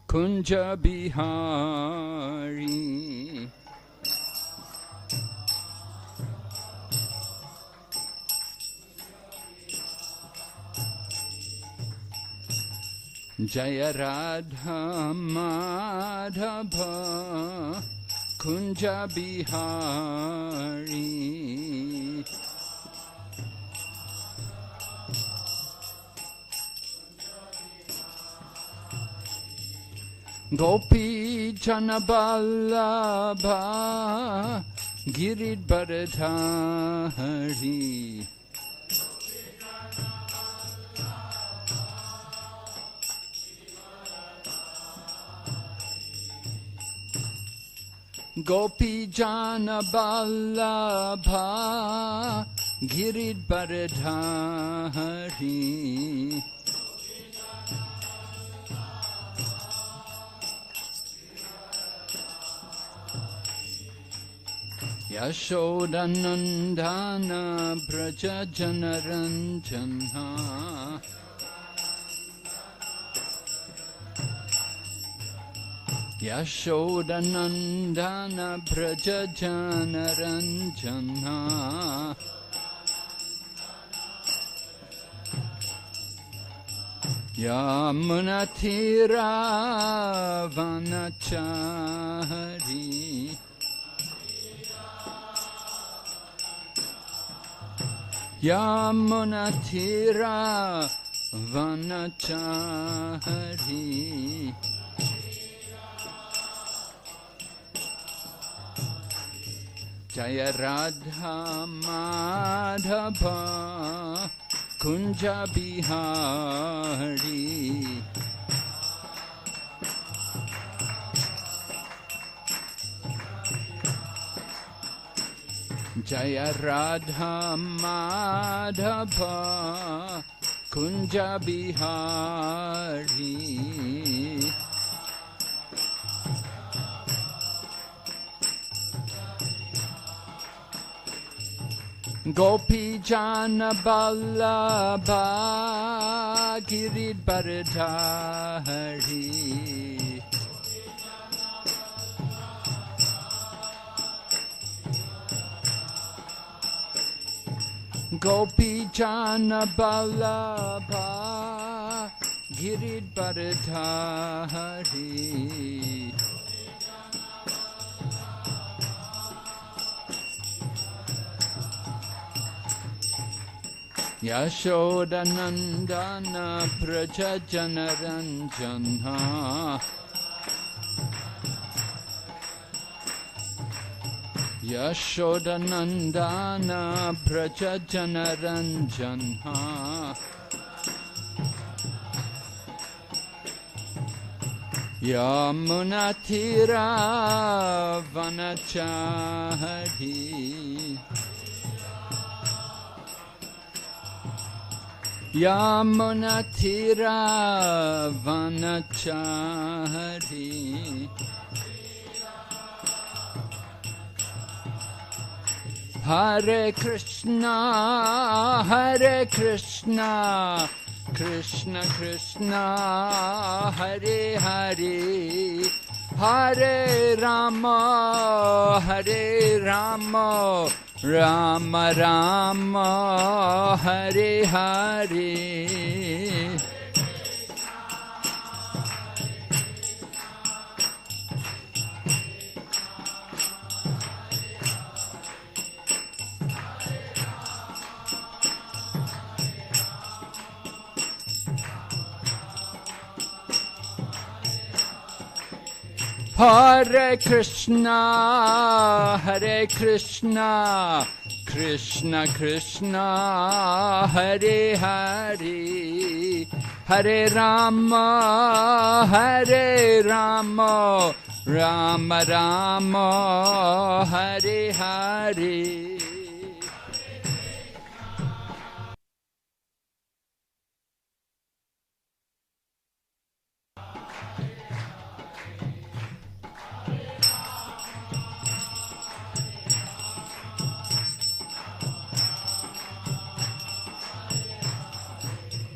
Kunja Bihari. Jaya Radha Madhava Kunja Bihari. Gopi Janaballabha Giridharadhari. Gopi Janaballabha Giridharadhari. Yashodanandana Braja Janaranjana. Yashodanandana Braja Janaranjana. Yamunatira Vanachari. Yamunatira Vanachari. Jaya Radha Madhava Kunja Bihari. Jaya Radha Madhava Kunja Bihari. Gopi Janaballabha Giridharadhari. Gopi Janaballabha Giridharadhari. Yashodanandana Braja Janaranjana. Yashodanandana Braja Janaranjana. Yamunatira Vanachari. Yamunatira Vanachari. Hare Krishna, Hare Krishna, Krishna Krishna, Hare Hare, Hare Rama, Hare Rama, Rama Rama, Hare Hare. Hare Krishna, Hare Krishna, Krishna Krishna, Hare Hare, Hare Rama, Hare Rama, Rama Rama, Hare Hare.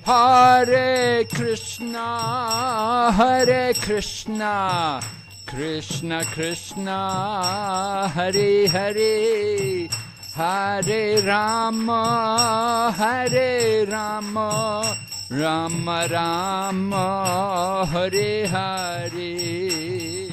Hare Krishna, Hare Krishna, Krishna Krishna, Hare Hare, Hare Rama, Hare Rama, Rama Rama, Hare Hare.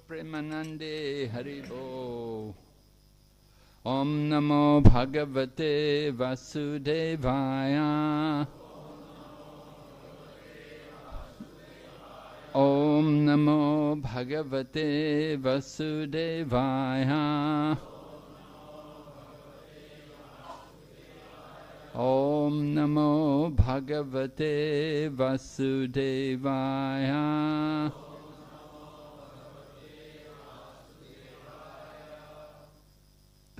Premanande Haribo. Om Namo Bhagavate Vasudevaya. Om Namo Bhagavate Vasudevaya. Om Namo Bhagavate Vasudevaya.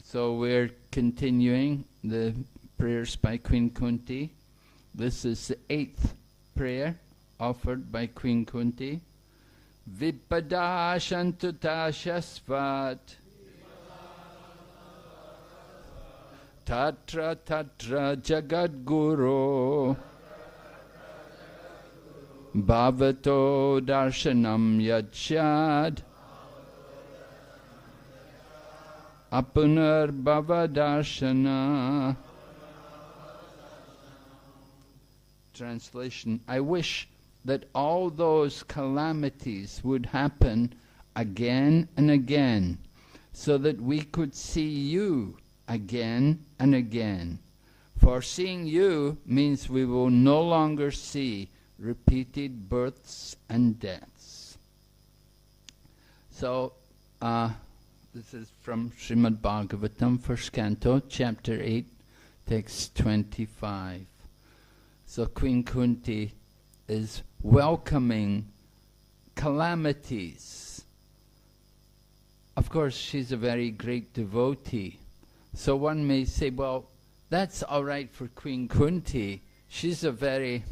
So we're continuing the prayers by Queen Kunti. This is the 8th prayer offered by Queen Kunti. Vipada Shantuta Shasvat Tatra Tatra Jagadguru Bhavato Darshanam Yadshad Apunar Bhavadarshana. Translation: I wish that all those calamities would happen again and again, so that we could see you again and again. For seeing you means we will no longer see repeated births and deaths. So, this is from Srimad Bhagavatam, 1st Canto, Chapter 8, Text 25. So Queen Kunti is welcoming calamities. Of course, she's a very great devotee. So one may say, well, that's all right for Queen Kunti. She's a very...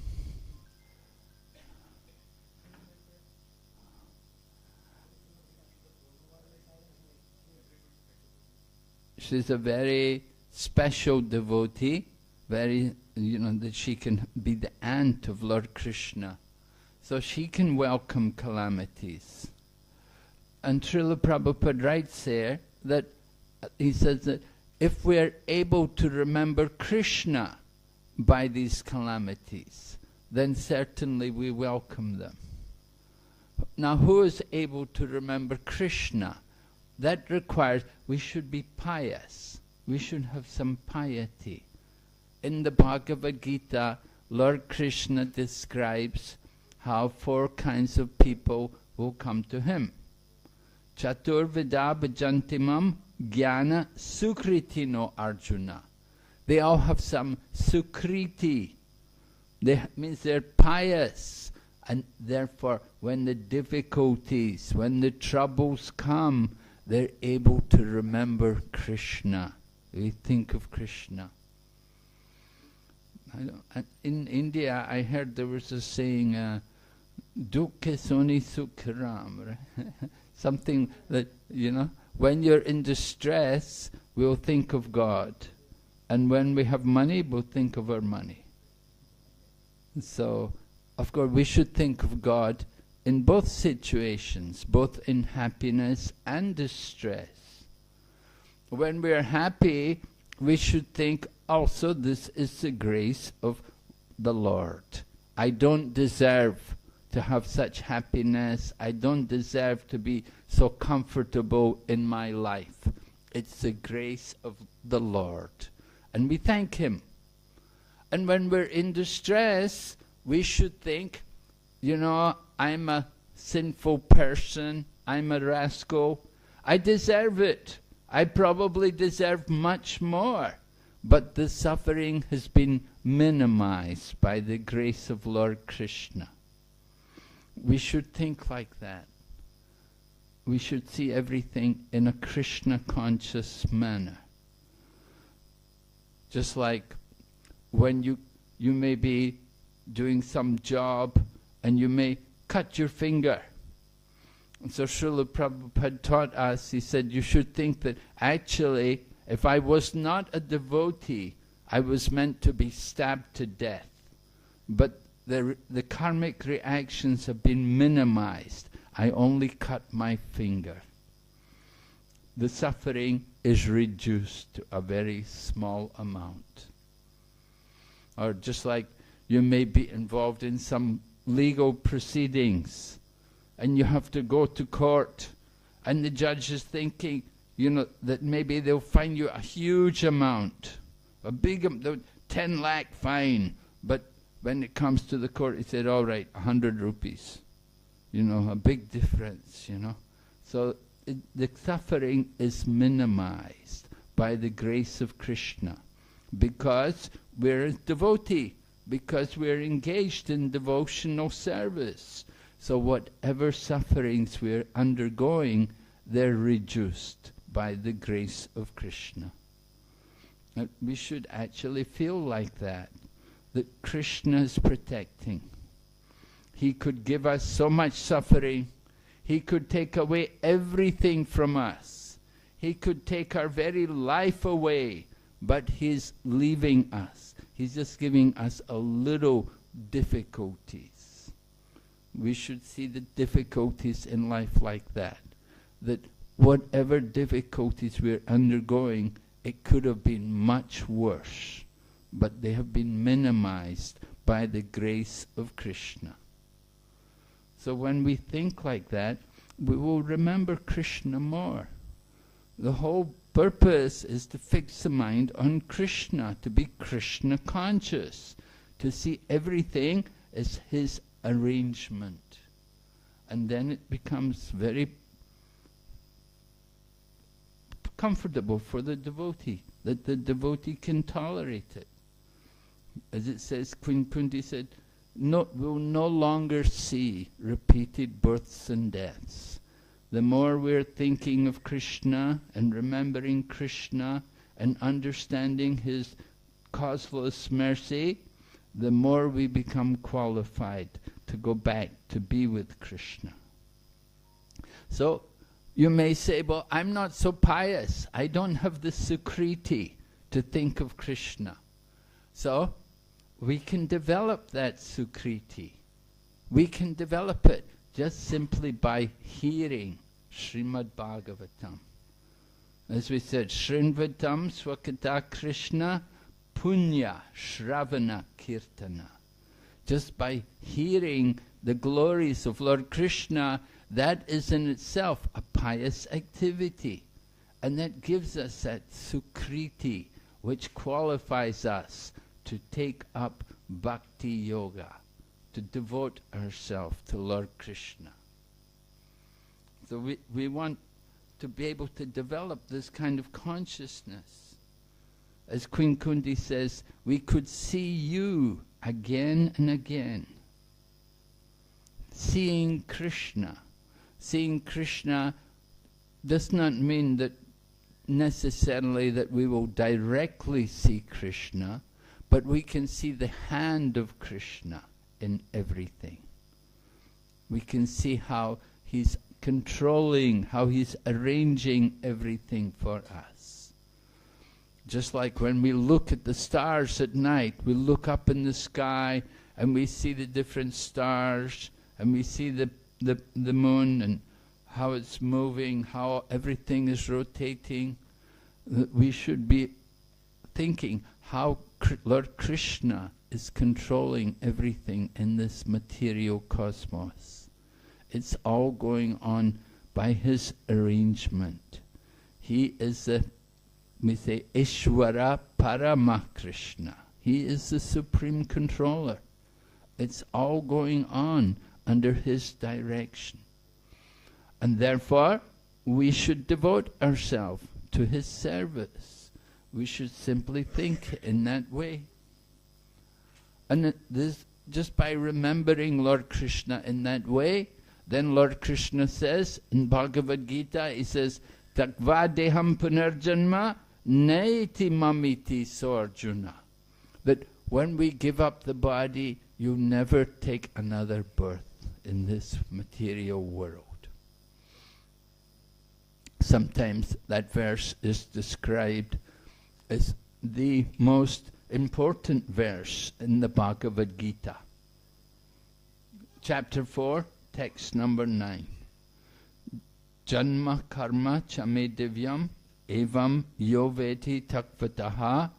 She's a very special devotee, very, that she can be the aunt of Lord Krishna. So she can welcome calamities. And Srila Prabhupada writes there that, he says that if we're able to remember Krishna by these calamities, then certainly we welcome them. Now, who is able to remember Krishna? That requires, we should be pious. We should have some piety. In the Bhagavad Gita, Lord Krishna describes how 4 kinds of people will come to him. Chatur Vida Bhajantimam Jnana Sukritino Arjuna. They all have some sukriti. That means they're pious. And therefore, when the difficulties, when the troubles come, they're able to remember Krishna. We think of Krishna. In India, I heard there was a saying, Dukkha Soni Sukharam. Something that, when you're in distress, we'll think of God. And when we have money, we'll think of our money. So, of course, we should think of God in both situations, both in happiness and distress. When we are happy, we should think also this is the grace of the Lord. I don't deserve to have such happiness. I don't deserve to be so comfortable in my life. It's the grace of the Lord. And we thank Him. And when we're in distress, we should think, I'm a sinful person, I'm a rascal, I deserve it. I probably deserve much more. But the suffering has been minimized by the grace of Lord Krishna. We should think like that. we should see everything in a Krishna conscious manner. Just like when you may be doing some job and you may cut your finger. And so Srila Prabhupada taught us, he said, you should think that actually, if I was not a devotee, I was meant to be stabbed to death. But the karmic reactions have been minimized. I only cut my finger. The suffering is reduced to a very small amount. Or just like you may be involved in some legal proceedings and you have to go to court and the judge is thinking, that maybe they'll fine you a huge amount, a big 10 lakh fine, but when it comes to the court, he said, all right, 100 rupees. A big difference, So the suffering is minimized by the grace of Krishna because we're a devotee, because we're engaged in devotional service. So whatever sufferings we're undergoing, they're reduced by the grace of Krishna. And we should actually feel like that Krishna is protecting. He could give us so much suffering. He could take away everything from us. He could take our very life away, but He's leaving us. He's just giving us a little difficulties. We should see the difficulties in life like that whatever difficulties we're undergoing, it could have been much worse, but they have been minimized by the grace of Krishna. So when we think like that, we will remember Krishna more. The whole purpose is to fix the mind on Krishna, to be Krishna conscious, to see everything as His arrangement. And then it becomes very comfortable for the devotee, that the devotee can tolerate it. As it says, Queen Kunti said, we'll no longer see repeated births and deaths. The more we're thinking of Krishna and remembering Krishna and understanding His causeless mercy, the more we become qualified to go back to be with Krishna. So you may say, well, I'm not so pious. I don't have the sukriti to think of Krishna. So we can develop that sukriti. We can develop it just simply by hearing Srimad Bhagavatam. As we said, Shrinvatam Swakata Krishna Punya Shravana Kirtana. Just by hearing the glories of Lord Krishna, that is in itself a pious activity. And that gives us that sukriti, which qualifies us to take up bhakti yoga, to devote ourselves to Lord Krishna. So we want to be able to develop this kind of consciousness. As Queen Kunti says, we could see you again and again. Seeing Krishna. Seeing Krishna does not mean that necessarily that we will directly see Krishna, but we can see the hand of Krishna in everything. We can see how He's controlling, how He's arranging everything for us. Just like when we look at the stars at night, we look up in the sky and we see the different stars and we see the moon and how it's moving, how everything is rotating. We should be thinking how Lord Krishna is controlling everything in this material cosmos. It's all going on by His arrangement. He is we say, Ishvara Paramakrishna. He is the supreme controller. It's all going on under His direction. And therefore, we should devote ourselves to His service. We should simply think in that way. And this, just by remembering Lord Krishna in that way, Then Lord Krishna says in Bhagavad Gita, he says, Takva deham punarjanma naiti mamiti so Arjuna. That when we give up the body, you never take another birth in this material world. Sometimes that verse is described as the most important verse in the Bhagavad Gita. Chapter 4, text number 9. Janma karma chame divyam evam yoveti takvataha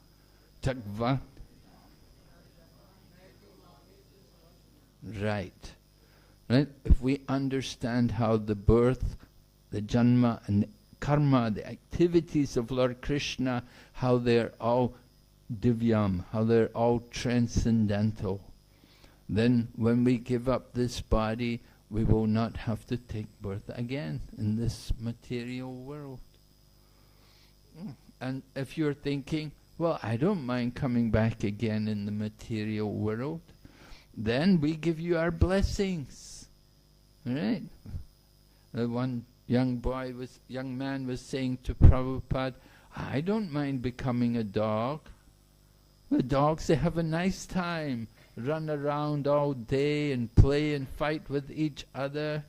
takva. Right. If we understand how the birth, the janma and the karma, the activities of Lord Krishna, how they're all divyam, how they're all transcendental, then when we give up this body, we will not have to take birth again in this material world. And if you're thinking, well, I don't mind coming back again in the material world, then we give you our blessings. Right? One young man was saying to Prabhupada, I don't mind becoming a dog. The dogs, they have a nice time, run around all day and play and fight with each other.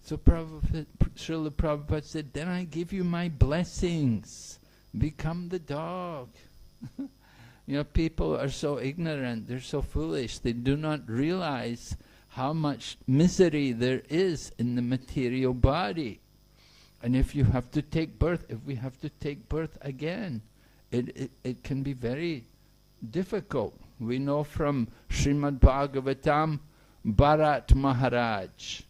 So Srila Prabhupada said, then I give you my blessings. Become the dog. You know, people are so ignorant, they're so foolish, they do not realize how much misery there is in the material body. And if you have to take birth, if we have to take birth again, it can be very difficult. We know from Srimad Bhagavatam, Bharat Maharaj.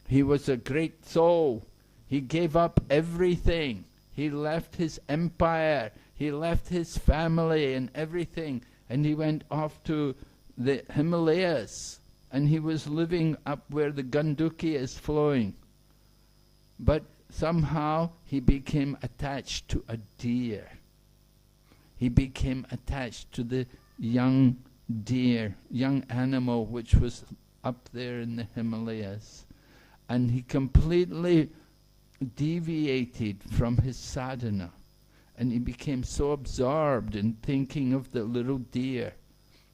He was a great soul. He gave up everything. He left his empire. He left his family and everything. And he went off to the Himalayas. And he was living up where the Ganduki is flowing. But somehow he became attached to a deer. He became attached to the young deer, young animal which was up there in the Himalayas. And he completely deviated from his sadhana. And he became so absorbed in thinking of the little deer.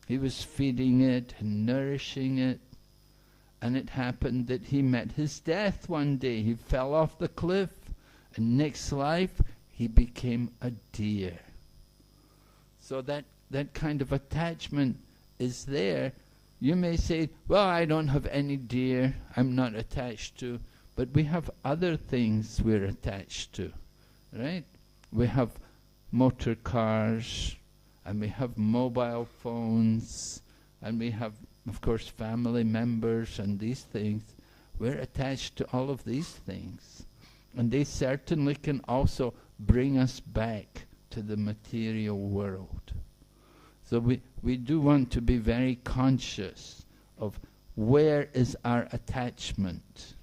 He was feeding it and nourishing it. And it happened that he met his death one day. He fell off the cliff. And next life, he became a deer. So that kind of attachment is there. You may say, well, I don't have any deer. I'm not attached to. But we have other things we're attached to. Right? We have motor cars. And we have mobile phones. And we have, of course, family members and these things. We're attached to all of these things. And they certainly can also bring us back to the material world. So we do want to be very conscious of where is our attachment.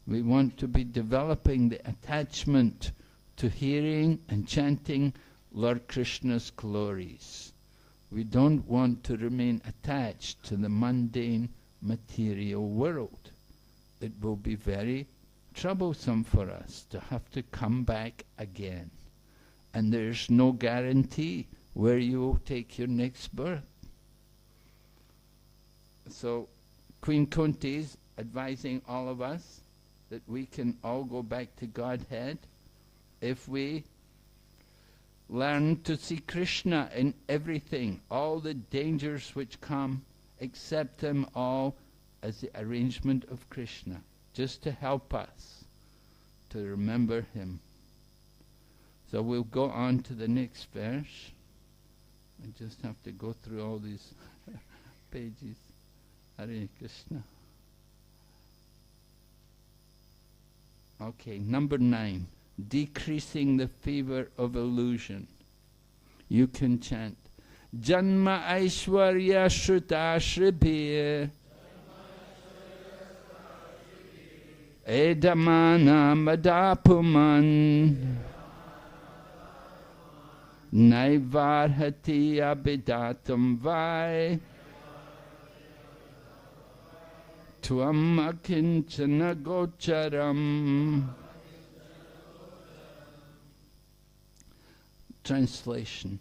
We want to be developing the attachment to hearing and chanting Lord Krishna's glories. We don't want to remain attached to the mundane material world. It will be very troublesome for us to have to come back again. And there's no guarantee where you will take your next birth. So Queen Kunti is advising all of us that we can all go back to Godhead if we learn to see Krishna in everything, all the dangers which come, accept them all as the arrangement of Krishna, just to help us to remember him. So we'll go on to the next verse. I just have to go through all these pages. Hare Krishna. Okay, number 9. Decreasing the fever of illusion. You can chant Janma Aishwarya Shruta Shribhir Edamana Madapuman Naivarhati Abidatam Vai Tvam akinchana gocharam. Translation.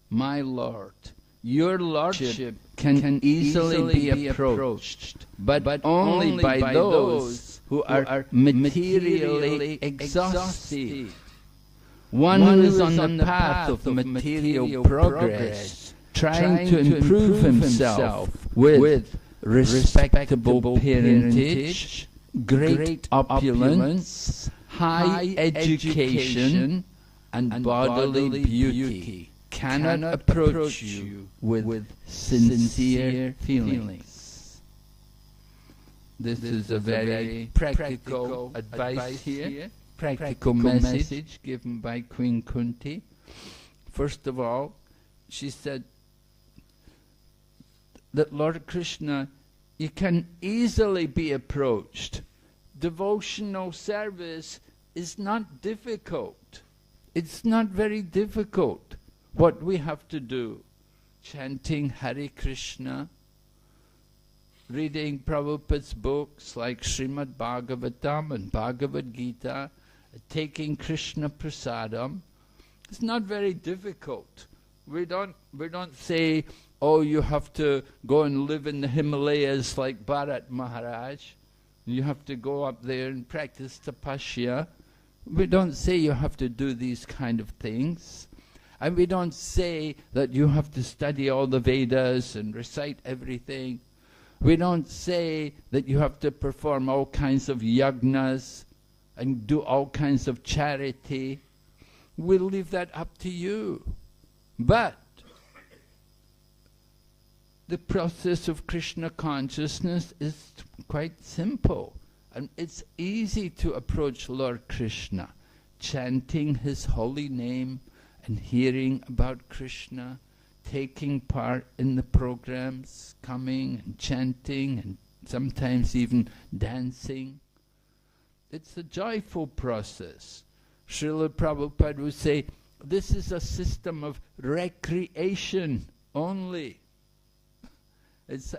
My Lord, your Lordship can easily be approached, but only by those who are materially exhausted. One who is on the path of material progress, trying to improve himself with respectable parentage, great opulence, high education, and bodily beauty, cannot approach you with sincere feelings. This is a very practical advice here, practical message given by Queen Kunti. First of all, she said that Lord Krishna, you can easily be approached. Devotional service is not difficult. It's not very difficult. What we have to do, chanting Hare Krishna, reading Prabhupada's books like Srimad Bhagavatam and Bhagavad Gita, taking Krishna Prasadam, it's not very difficult. We don't say, oh, you have to go and live in the Himalayas like Bharat Maharaj. You have to go up there and practice tapasya. We don't say you have to do these kind of things. And we don't say that you have to study all the Vedas and recite everything. We don't say that you have to perform all kinds of yagnas and do all kinds of charity. We'll leave that up to you. But the process of Krishna consciousness is quite simple. And it's easy to approach Lord Krishna, chanting his holy name and hearing about Krishna, taking part in the programs, coming and chanting and sometimes even dancing. It's a joyful process. Srila Prabhupada would say, this is a system of recreation only. It's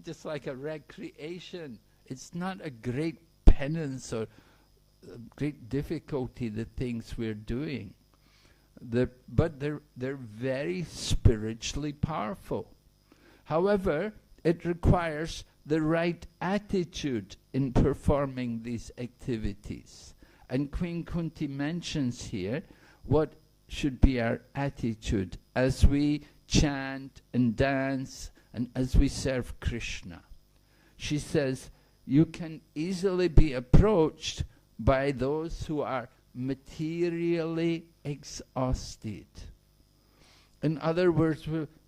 just like a recreation. It's not a great penance or a great difficulty, the things we're doing. But they're very spiritually powerful. However, it requires the right attitude in performing these activities. And Queen Kunti mentions here what should be our attitude as we chant and dance and as we serve Krishna. She says, you can easily be approached by those who are materially exhausted. In other words,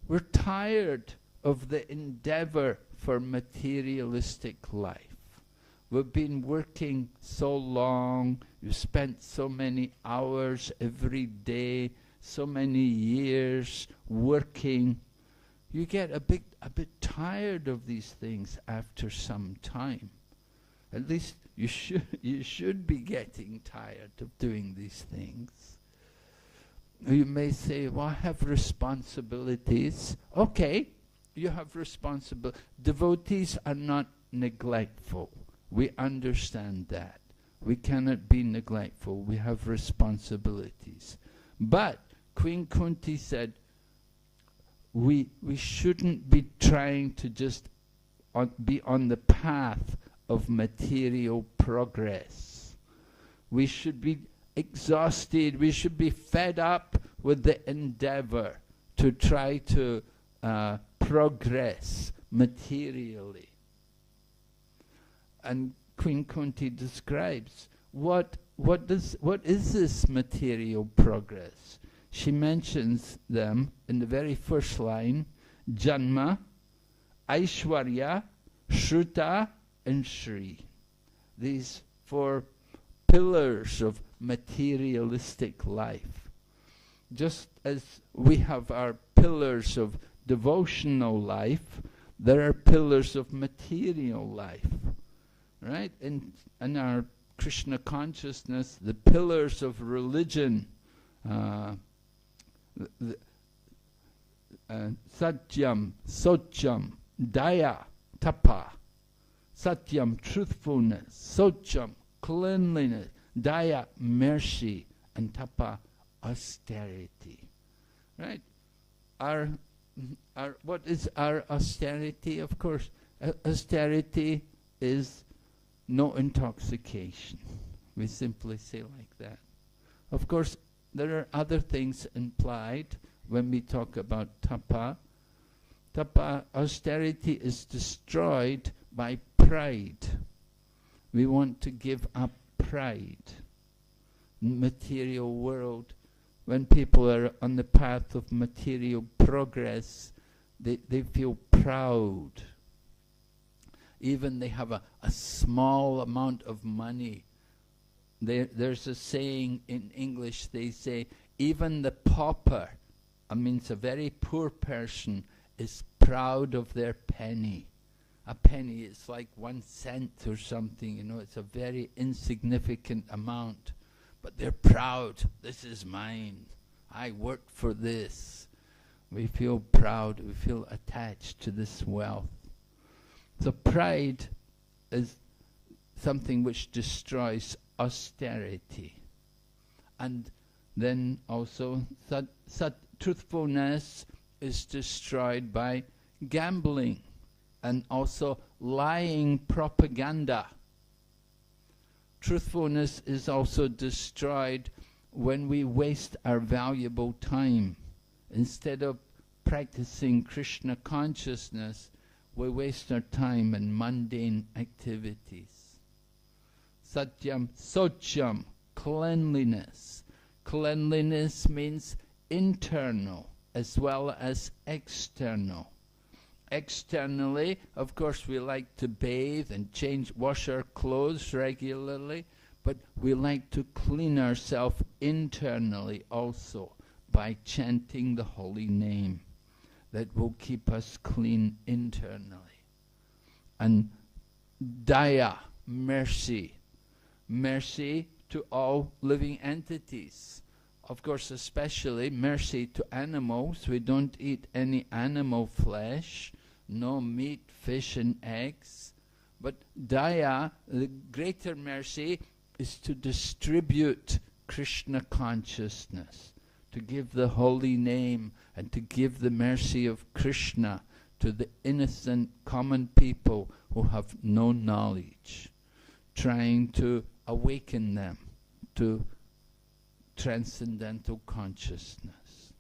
we're tired of the endeavor for materialistic life. We've been working so long, you spent so many hours every day, so many years working. You get a bit tired of these things after some time. At least you should be getting tired of doing these things. You may say, well, I have responsibilities. Okay, you have responsibility. Devotees are not neglectful. We understand that. We cannot be neglectful. We have responsibilities. But Queen Kunti said, we shouldn't be trying to just be on the path of material progress. We should be exhausted. We should be fed up with the endeavor to try to progress materially. And Queen Kunti describes what is this material progress. She mentions them in the very first line: Janma, Aishwarya, Shruta, and Shri. These 4 pillars of materialistic life. Just as we have our pillars of devotional life, there are pillars of material life. Right? In our Krishna consciousness, the pillars of religion, Satyam, Socham, Daya, Tapa. Satyam, truthfulness. Socham, cleanliness. Daya, mercy. And tapa, austerity. Right? What is our austerity? Of course, austerity is no intoxication. We simply say like that. Of course, there are other things implied when we talk about tapa. Tapa, austerity is destroyed by pride. We want to give up pride. In the material world, when people are on the path of material progress, they feel proud. Even they have a small amount of money. There's a saying in English, they say, even the pauper, I mean a very poor person, is proud of their penny. A penny is like 1 cent or something, you know, it's a very insignificant amount. But they're proud. This is mine. I worked for this. We feel proud. We feel attached to this wealth. So pride is something which destroys austerity. And then also truthfulness is destroyed by gambling and also lying propaganda. Truthfulness is also destroyed when we waste our valuable time. Instead of practicing Krishna consciousness, we waste our time in mundane activities. Satyam, socham, cleanliness. Cleanliness means internal as well as external. Externally, of course, we like to bathe and wash our clothes regularly, but we like to clean ourselves internally also by chanting the holy name. That will keep us clean internally. And daya, mercy. Mercy to all living entities. Of course, especially mercy to animals. We don't eat any animal flesh. No meat, fish and eggs. But daya, the greater mercy, is to distribute Krishna consciousness, to give the holy name and to give the mercy of Krishna to the innocent common people who have no knowledge, trying to awaken them to transcendental consciousness.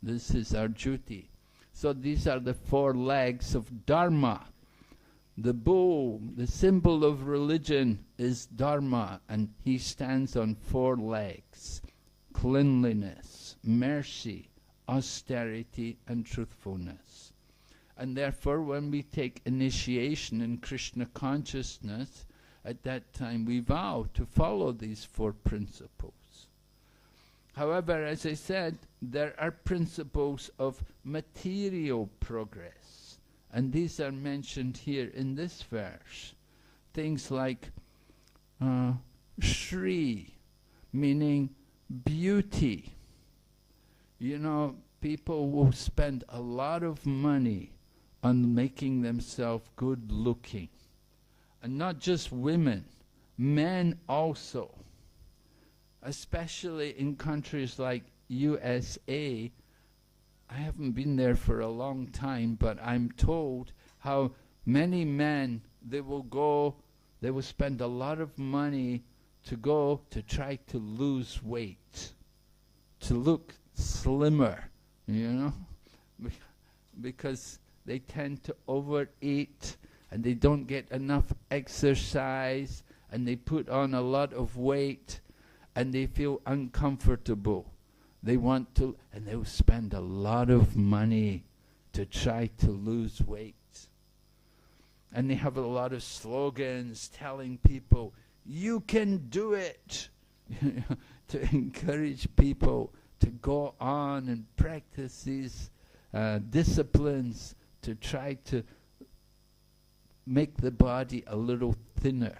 This is our duty. So these are the 4 legs of Dharma. The bull, the symbol of religion, is Dharma, and he stands on 4 legs. Cleanliness, mercy, austerity, and truthfulness. And therefore, when we take initiation in Krishna consciousness, at that time we vow to follow these 4 principles. However, as I said, there are principles of material progress, and these are mentioned here in this verse. Things like Shri, meaning beauty. You know, people will spend a lot of money on making themselves good looking. And not just women, men also. Especially in countries like USA. I haven't been there for a long time, but I'm told how many men, they will spend a lot of money to try to lose weight, to look slimmer, you know, because they tend to overeat and they don't get enough exercise and they put on a lot of weight and they feel uncomfortable. They want to, and they'll spend a lot of money to try to lose weight. And they have a lot of slogans telling people, you can do it, to encourage people to go on and practice these disciplines to try to make the body a little thinner.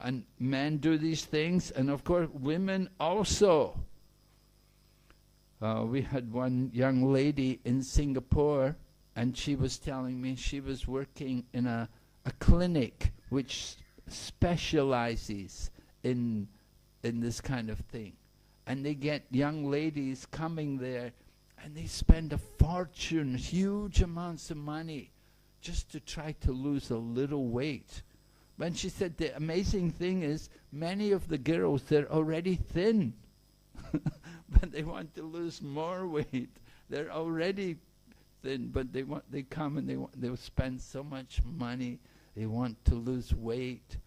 And men do these things, and of course women also. We had one young lady in Singapore, and she was telling me she was working in a a clinic which specializes in this kind of thing. And they get young ladies coming there, and they spend a fortune, huge amounts of money, just to try to lose a little weight. But she said the amazing thing is, many of the girls, they're already thin. But they want to lose more weight. They're already thin, but they come and they'll spend so much money. They want to lose weight,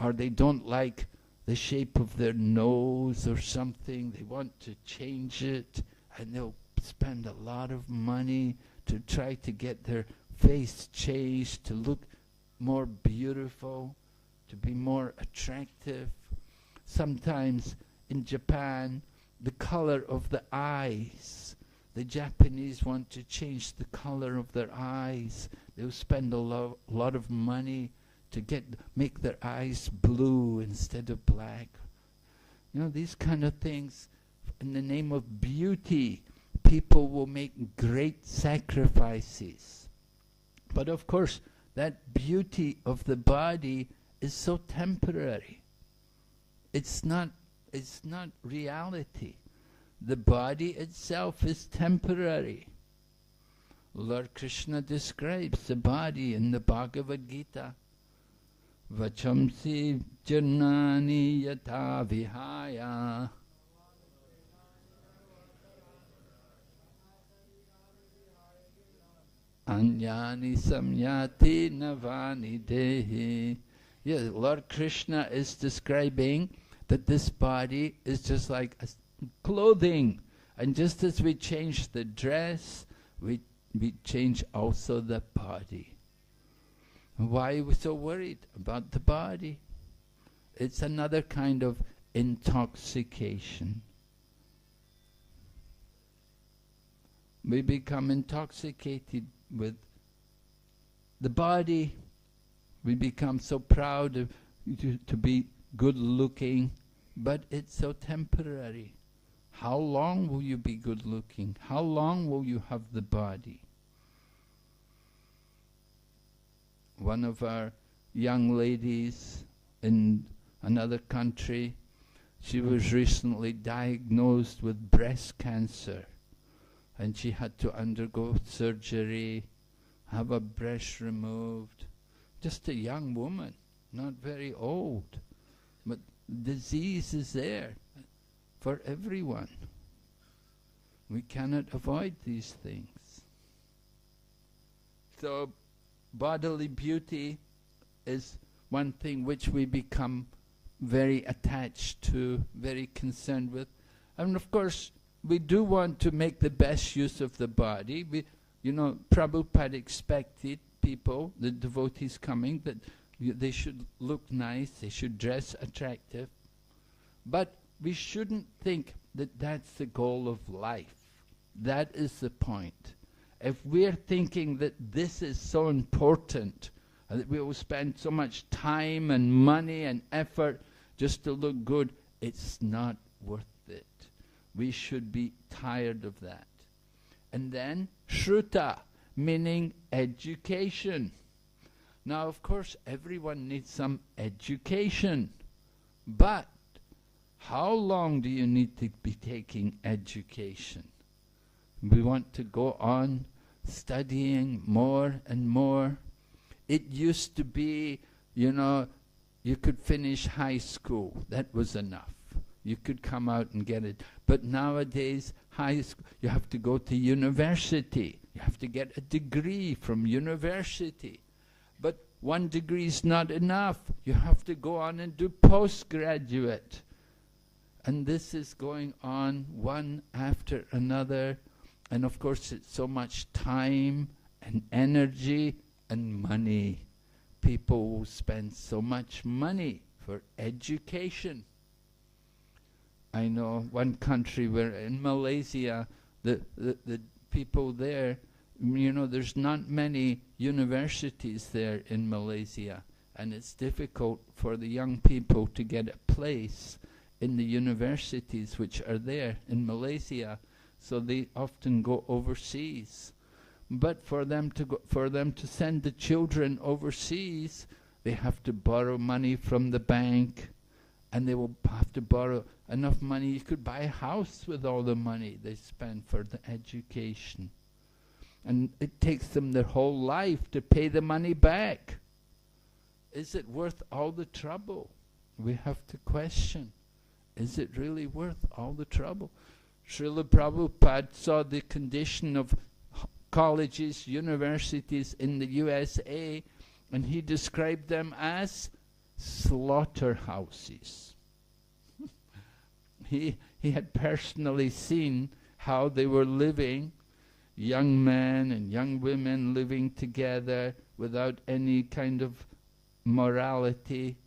or they don't like the shape of their nose or something. They want to change it, and they'll spend a lot of money to try to get their face changed, to look more beautiful, to be more attractive. Sometimes in Japan, the color of the eyes, the Japanese want to change the color of their eyes. They'll spend a lot of money to make their eyes blue instead of black. You know, these kind of things, in the name of beauty, people will make great sacrifices. But of course, that beauty of the body is so temporary. It's not reality. The body itself is temporary. Lord Krishna describes the body in the Bhagavad Gita. Vachamsi jirnani yata vihaya anyani samyati navani dehi. Yeah, Lord Krishna is describing that this body is just like clothing. And just as we change the dress, we change also the body. Why are we so worried about the body? It's another kind of intoxication. We become intoxicated with the body. We become so proud to be good looking, but it's so temporary. How long will you be good looking? How long will you have the body? One of our young ladies in another country, she was recently diagnosed with breast cancer, and she had to undergo surgery, have a breast removed. Just a young woman, not very old, but disease is there for everyone. We cannot avoid these things. So bodily beauty is one thing which we become very attached to, very concerned with. And of course, we do want to make the best use of the body. Prabhupada expected people, the devotees coming, that they should look nice, they should dress attractive. But we shouldn't think that that's the goal of life. That is the point. If we're thinking that this is so important, that we will spend so much time and money and effort just to look good, it's not worth it. We should be tired of that. And then, Shruta, meaning education. Now, of course, everyone needs some education. But how long do you need to be taking education? We want to go on studying more and more. It used to be, you could finish high school. That was enough. You could come out and get it. But nowadays, high school, you have to go to university. You have to get a degree from university. But one degree is not enough. You have to go on and do postgraduate. And this is going on one after another. And of course, it's so much time and energy and money. People will spend so much money for education. I know one country where in Malaysia, the people there, there's not many universities there in Malaysia. And it's difficult for the young people to get a place in the universities which are there in Malaysia. So they often go overseas. But for them to send the children overseas, they have to borrow money from the bank, and they will have to borrow enough money. You could buy a house with all the money they spend for the education. And it takes them their whole life to pay the money back. Is it worth all the trouble? We have to question. Is it really worth all the trouble? Srila Prabhupada saw the condition of colleges, universities in the USA, and he described them as slaughterhouses. He had personally seen how they were living, young men and young women living together without any kind of morality.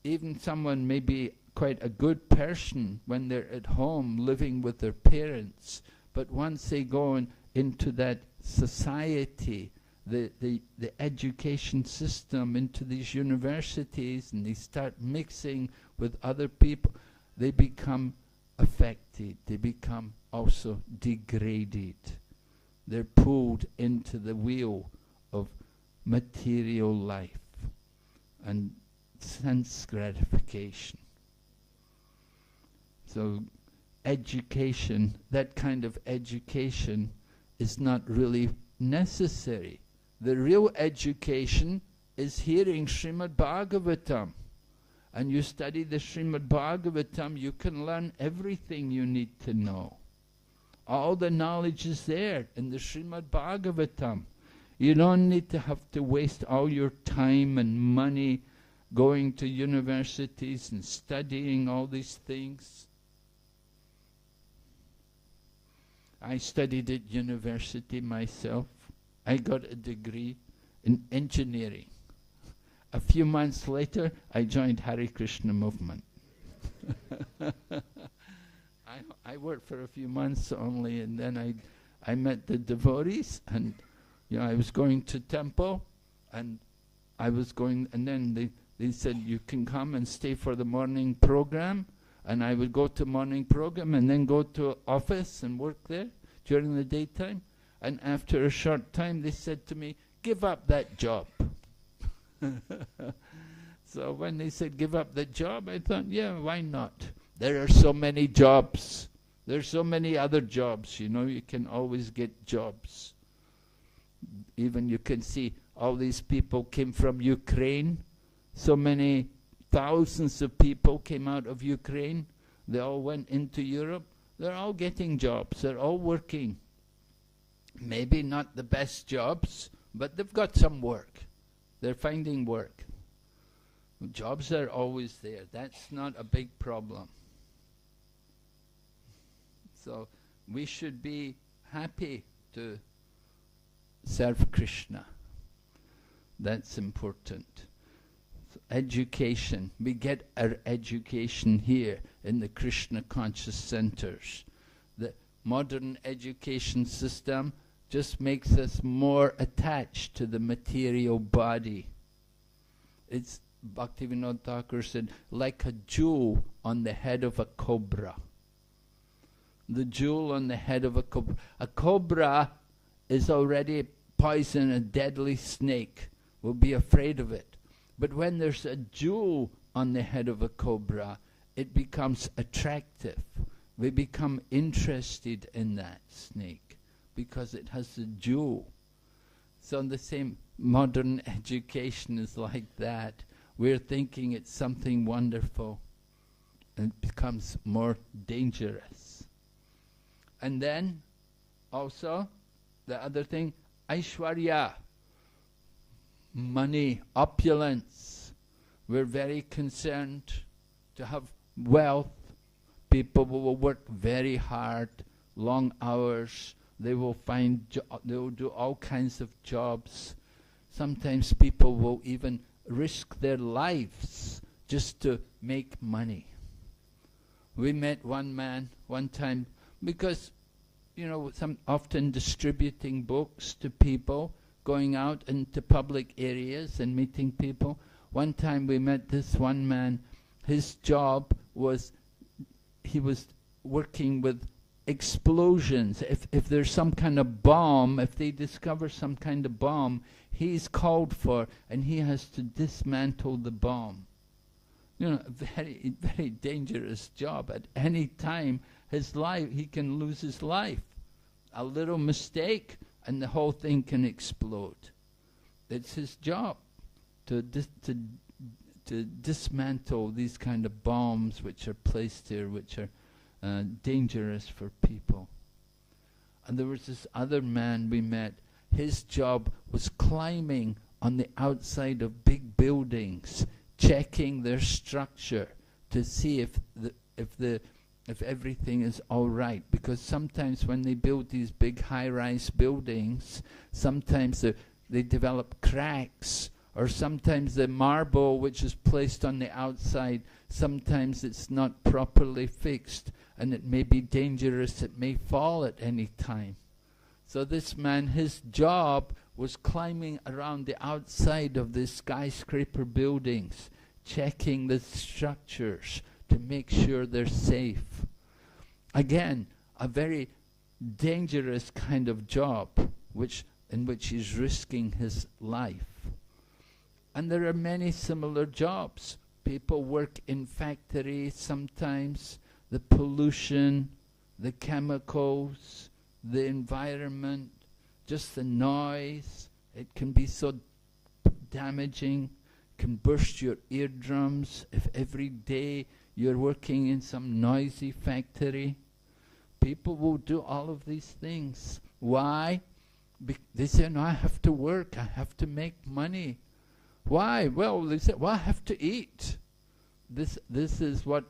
Even someone may be quite a good person when they're at home living with their parents, but once they go into that society, the education system, into these universities, and they start mixing with other people, they become affected, they become also degraded. They're pulled into the wheel of material life and sense gratification. So education, that kind of education, is not really necessary. The real education is hearing Srimad Bhagavatam. And you study the Srimad Bhagavatam, you can learn everything you need to know. All the knowledge is there in the Srimad Bhagavatam. You don't need to have to waste all your time and money going to universities and studying all these things. I studied at university myself. I got a degree in engineering. A few months later, I joined Hare Krishna movement. I worked for a few months only, and then I met the devotees, and I was going to temple, and I was going, and then they said, you can come and stay for the morning program, and I would go to morning program and then go to office and work there during the daytime. And after a short time, they said to me, give up that job. So when they said give up the job, I thought, yeah, why not? There are so many jobs. There's so many other jobs, you can always get jobs. Even you can see all these people came from Ukraine. So many thousands of people came out of Ukraine. They all went into Europe. They're all getting jobs. They're all working. Maybe not the best jobs, but they've got some work. They're finding work. Jobs are always there. That's not a big problem. So we should be happy to serve Krishna. That's important. So education. We get our education here in the Krishna conscious centers. The modern education system just makes us more attached to the material body. It's, Bhaktivinoda Thakur said, like a jewel on the head of a cobra. The jewel on the head of a cobra. A cobra is already poison, a deadly snake. We'll be afraid of it. But when there's a jewel on the head of a cobra, it becomes attractive. We become interested in that snake because it has a jewel. So the same modern education is like that. We're thinking it's something wonderful, and it becomes more dangerous. And then also the other thing, Aishwarya, money, opulence. We're very concerned to have wealth. People will work very hard, long hours. They will they will do all kinds of jobs. Sometimes people will even risk their lives just to make money. We met one man one time because, some often distributing books to people, going out into public areas and meeting people. One time we met this one man. His job was, he was working with explosions. If there's some kind of bomb, if they discover some kind of bomb, he's called for, and he has to dismantle the bomb. You know, a very, very dangerous job. At any time, his life, he can lose his life. A little mistake, and the whole thing can explode. It's his job to dismantle these kind of bombs which are placed here, which are dangerous for people. And there was this other man we met. His job was climbing on the outside of big buildings, checking their structure to see if everything is all right. Because sometimes when they build these big high-rise buildings, sometimes they develop cracks, or sometimes the marble which is placed on the outside, sometimes it's not properly fixed, and it may be dangerous, it may fall at any time. So this man, his job was climbing around the outside of the skyscraper buildings, checking the structures to make sure they're safe. Again, a very dangerous kind of job in which he's risking his life. And there are many similar jobs. People work in factories sometimes. The pollution, the chemicals, the environment, just the noise. It can be so damaging, can burst your eardrums if every day you're working in some noisy factory. People will do all of these things. Why? They say, no, I have to work, I have to make money. Why? Well, they say, well, I have to eat. This is what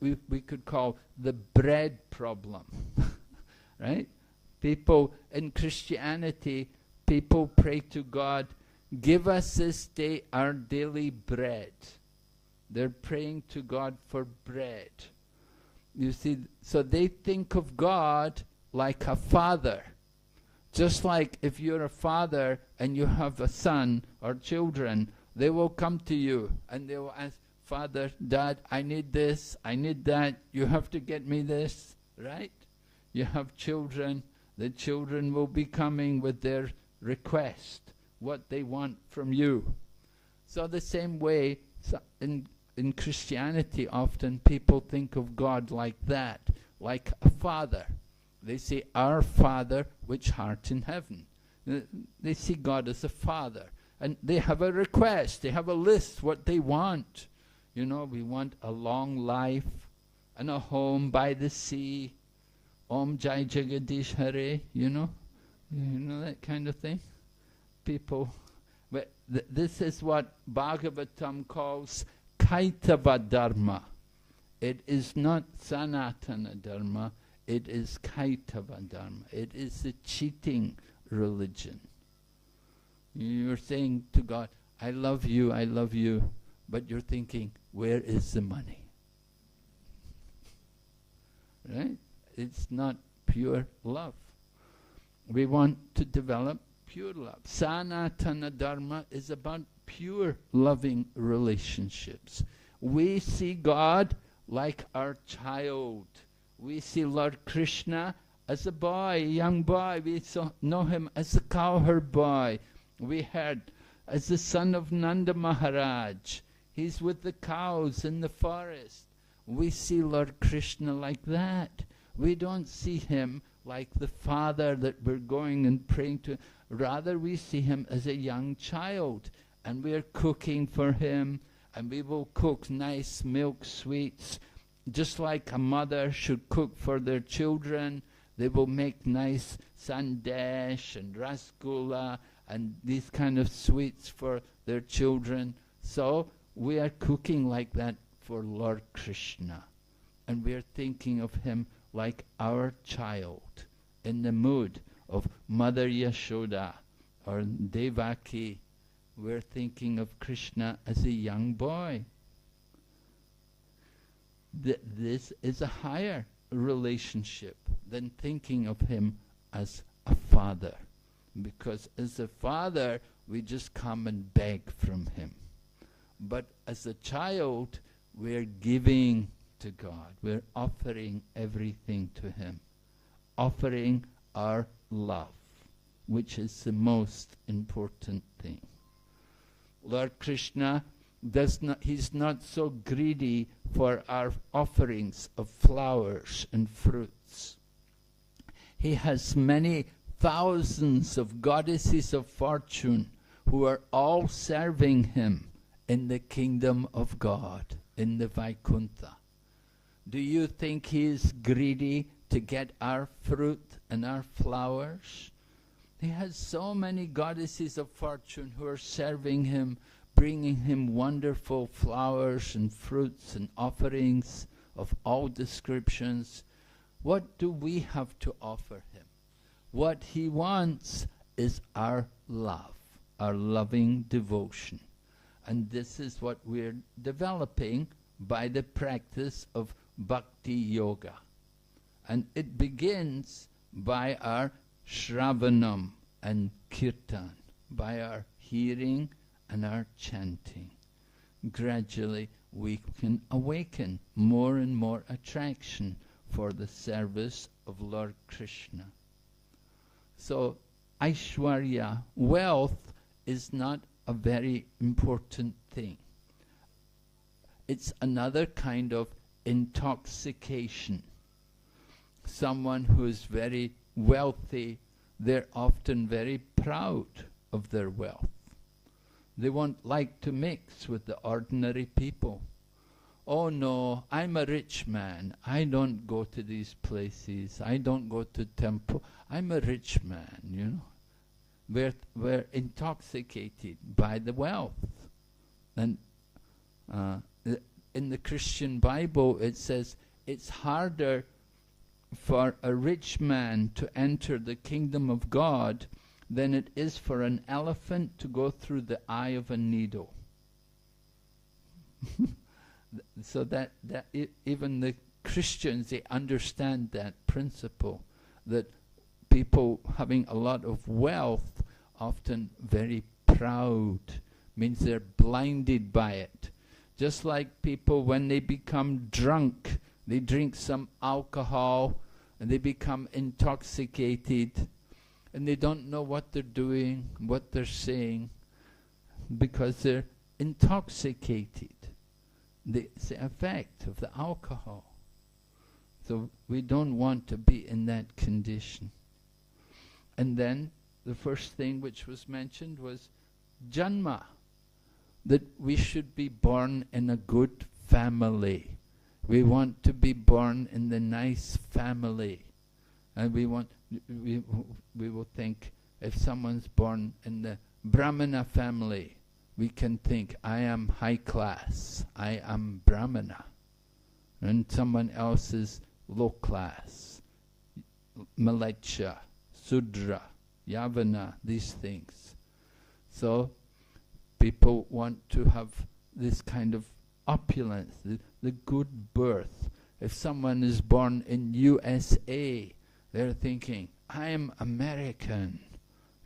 we could call the bread problem. Right? People in Christianity, people pray to God, give us this day our daily bread. They're praying to God for bread. You see, so they think of God like a father. Just like if you're a father and you have a son or children, they will come to you and they will ask, Father, Dad, I need this, I need that, you have to get me this, right? You have children, the children will be coming with their request, what they want from you. So the same way, in Christianity often people think of God like that, like a father. They say, our Father which art in heaven. They see God as a father. And they have a request, they have a list, what they want. You know, we want a long life and a home by the sea. Om Jai Jagadish Hare, you know that kind of thing. People, but this is what Bhagavatam calls Kaitava Dharma. It is not Sanatana Dharma, it is Kaitava Dharma. It is the cheating religion. You're saying to God, I love you, but you're thinking, where is the money? Right? It's not pure love. We want to develop pure love. Sanatana Dharma is about pure loving relationships. We see God like our child. We see Lord Krishna as a boy, a young boy. We know him as a cowherd boy. We heard as the son of Nanda Maharaj. He's with the cows in the forest. We see Lord Krishna like that. We don't see him like the father that we're going and praying to. Rather, we see him as a young child, and we're cooking for him, and we will cook nice milk sweets, just like a mother should cook for their children. They will make nice sandesh and rasgulla and these kind of sweets for their children. So we are cooking like that for Lord Krishna, and we are thinking of him like our child, in the mood of Mother Yashoda or Devaki. We're thinking of Krishna as a young boy. This is a higher relationship than thinking of him as a father. Because as a father, we just come and beg from him. But as a child, we're giving to God. We're offering everything to him. offering our love, which is the most important thing. Lord Krishna he's not so greedy for our offerings of flowers and fruits. He has many thousands of goddesses of fortune who are all serving him in the kingdom of God, in the Vaikuntha. Do you think he is greedy to get our fruit and our flowers? He has so many goddesses of fortune who are serving him, bringing him wonderful flowers and fruits and offerings of all descriptions. What do we have to offer him? What he wants is our love, our loving devotion. And this is what we're developing by the practice of bhakti yoga. And it begins by our shravanam and kirtan, by our hearing and our chanting. Gradually we can awaken more and more attraction for the service of Lord Krishna. So Aishwarya, wealth, is not a very important thing. It's another kind of intoxication. Someone who is very wealthy, they're often very proud of their wealth. They won't like to mix with the ordinary people. Oh no, I'm a rich man. I don't go to these places. I don't go to temple. I'm a rich man, you know. We're intoxicated by the wealth. And in the Christian Bible it says it's harder for a rich man to enter the kingdom of God than it is for an elephant to go through the eye of a needle. So that even the Christians, they understand that principle, that people having a lot of wealth, often very proud, means they're blinded by it. Just like people, when they become drunk, they drink some alcohol and they become intoxicated, and they don't know what they're doing, what they're saying, because they're intoxicated. It's the effect of the alcohol. So we don't want to be in that condition. And then the first thing which was mentioned was janma, that we should be born in a good family. We want to be born in the nice family. And we will think, if someone's born in the Brahmana family, we can think, I am high class, I am Brahmana. And someone else is low class, Malecha, Sudra, Yavana, these things. So people want to have this kind of opulence, the good birth. If someone is born in USA, they're thinking, I am American.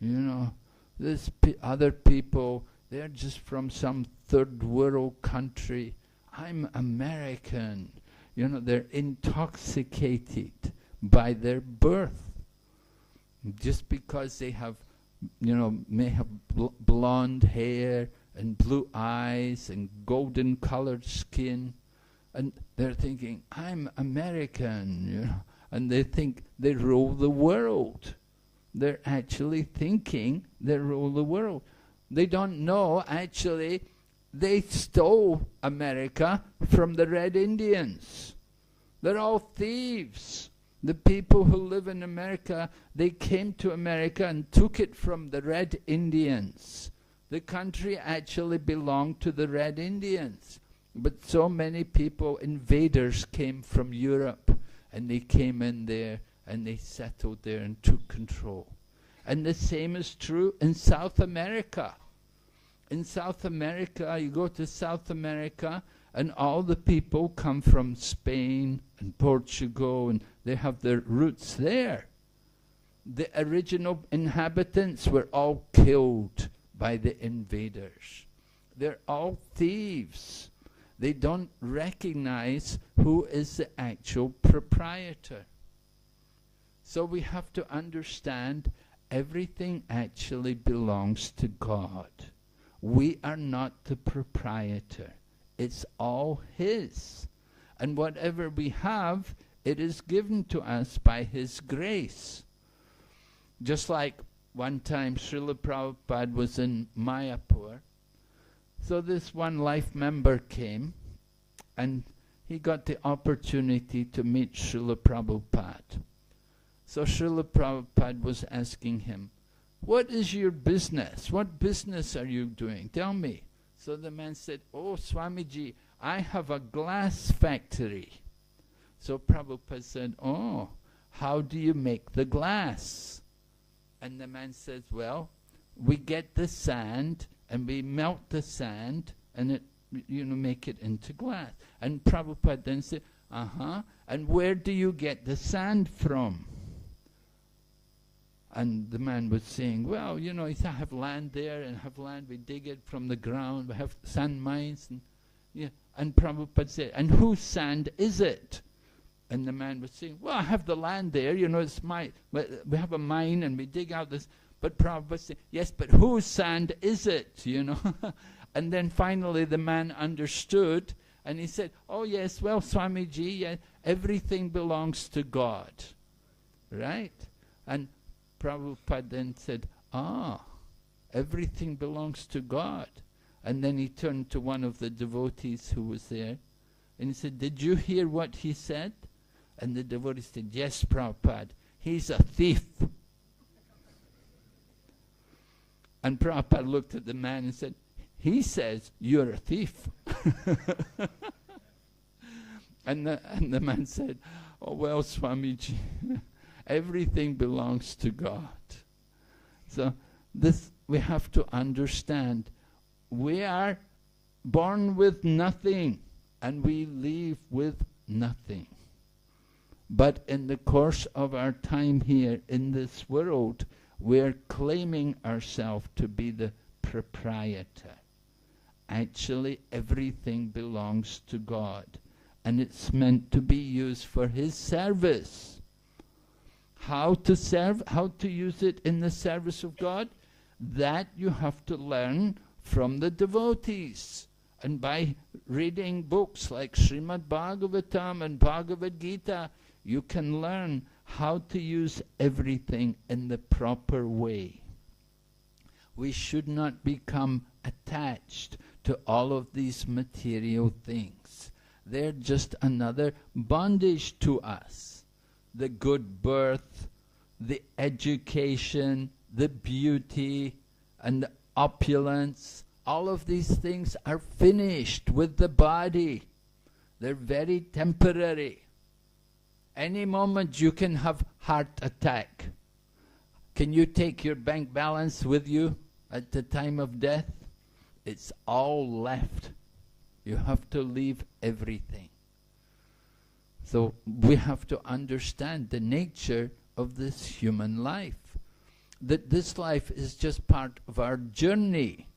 You know, this other people, they're just from some third world country. I'm American. You know, they're intoxicated by their birth. Just because they have, you know, may have blonde hair and blue eyes and golden colored skin, and they're thinking, I'm American, you know, and they think they rule the world. They're actually thinking they rule the world. They don't know, actually, they stole America from the Red Indians. They're all thieves. The people who live in America, they came to America and took it from the Red Indians. The country actually belonged to the Red Indians. But so many people, invaders, came from Europe, and they came in there and they settled there and took control. And the same is true in South America. In South America, you go to South America, and all the people come from Spain and Portugal, and they have their roots there. The original inhabitants were all killed by the invaders. They're all thieves. They don't recognize who is the actual proprietor. So we have to understand everything actually belongs to God. We are not the proprietor. It's all His. And whatever we have, it is given to us by His grace. Just like one time Srila Prabhupada was in Mayapur. So this one life member came and he got the opportunity to meet Srila Prabhupada. So Srila Prabhupada was asking him, "What is your business? What business are you doing? Tell me." So the man said, "Oh, Swamiji, I have a glass factory." So Prabhupada said, "Oh, how do you make the glass?" And the man says, "Well, we get the sand and we melt the sand and it, make it into glass." And Prabhupada then said, "And where do you get the sand from?" And the man was saying, "Well, I have land there and have land, we dig it from the ground, we have sand mines." And Prabhupada said, "And whose sand is it?" And the man was saying, "Well, I have the land there, it's my, we have a mine and we dig out this." But Prabhupada said, "Yes, but whose sand is it, And then finally the man understood and he said, "Oh yes, well, Swamiji, yeah, everything belongs to God." Right? And Prabhupada then said, everything belongs to God. And then he turned to one of the devotees who was there and he said, "Did you hear what he said?" And the devotee said, "Yes, Prabhupada, he's a thief." And Prabhupada looked at the man and said, "He says you're a thief." and the man said, "Oh well, Swamiji, everything belongs to God." So this we have to understand. We are born with nothing and we leave with nothing. But in the course of our time here in this world, we're claiming ourselves to be the proprietor. Actually, everything belongs to God, and it's meant to be used for His service. How to serve, how to use it in the service of God, that you have to learn from the devotees. And by reading books like Srimad Bhagavatam and Bhagavad Gita, you can learn how to use everything in the proper way. We should not become attached to all of these material things. They're just another bondage to us. The good birth, the education, the beauty, and the opulence, all of these things are finished with the body. They're very temporary. Any moment you can have heart attack. Can you take your bank balance with you at the time of death? It's all left. You have to leave everything. So we have to understand the nature of this human life. That this life is just part of our journey.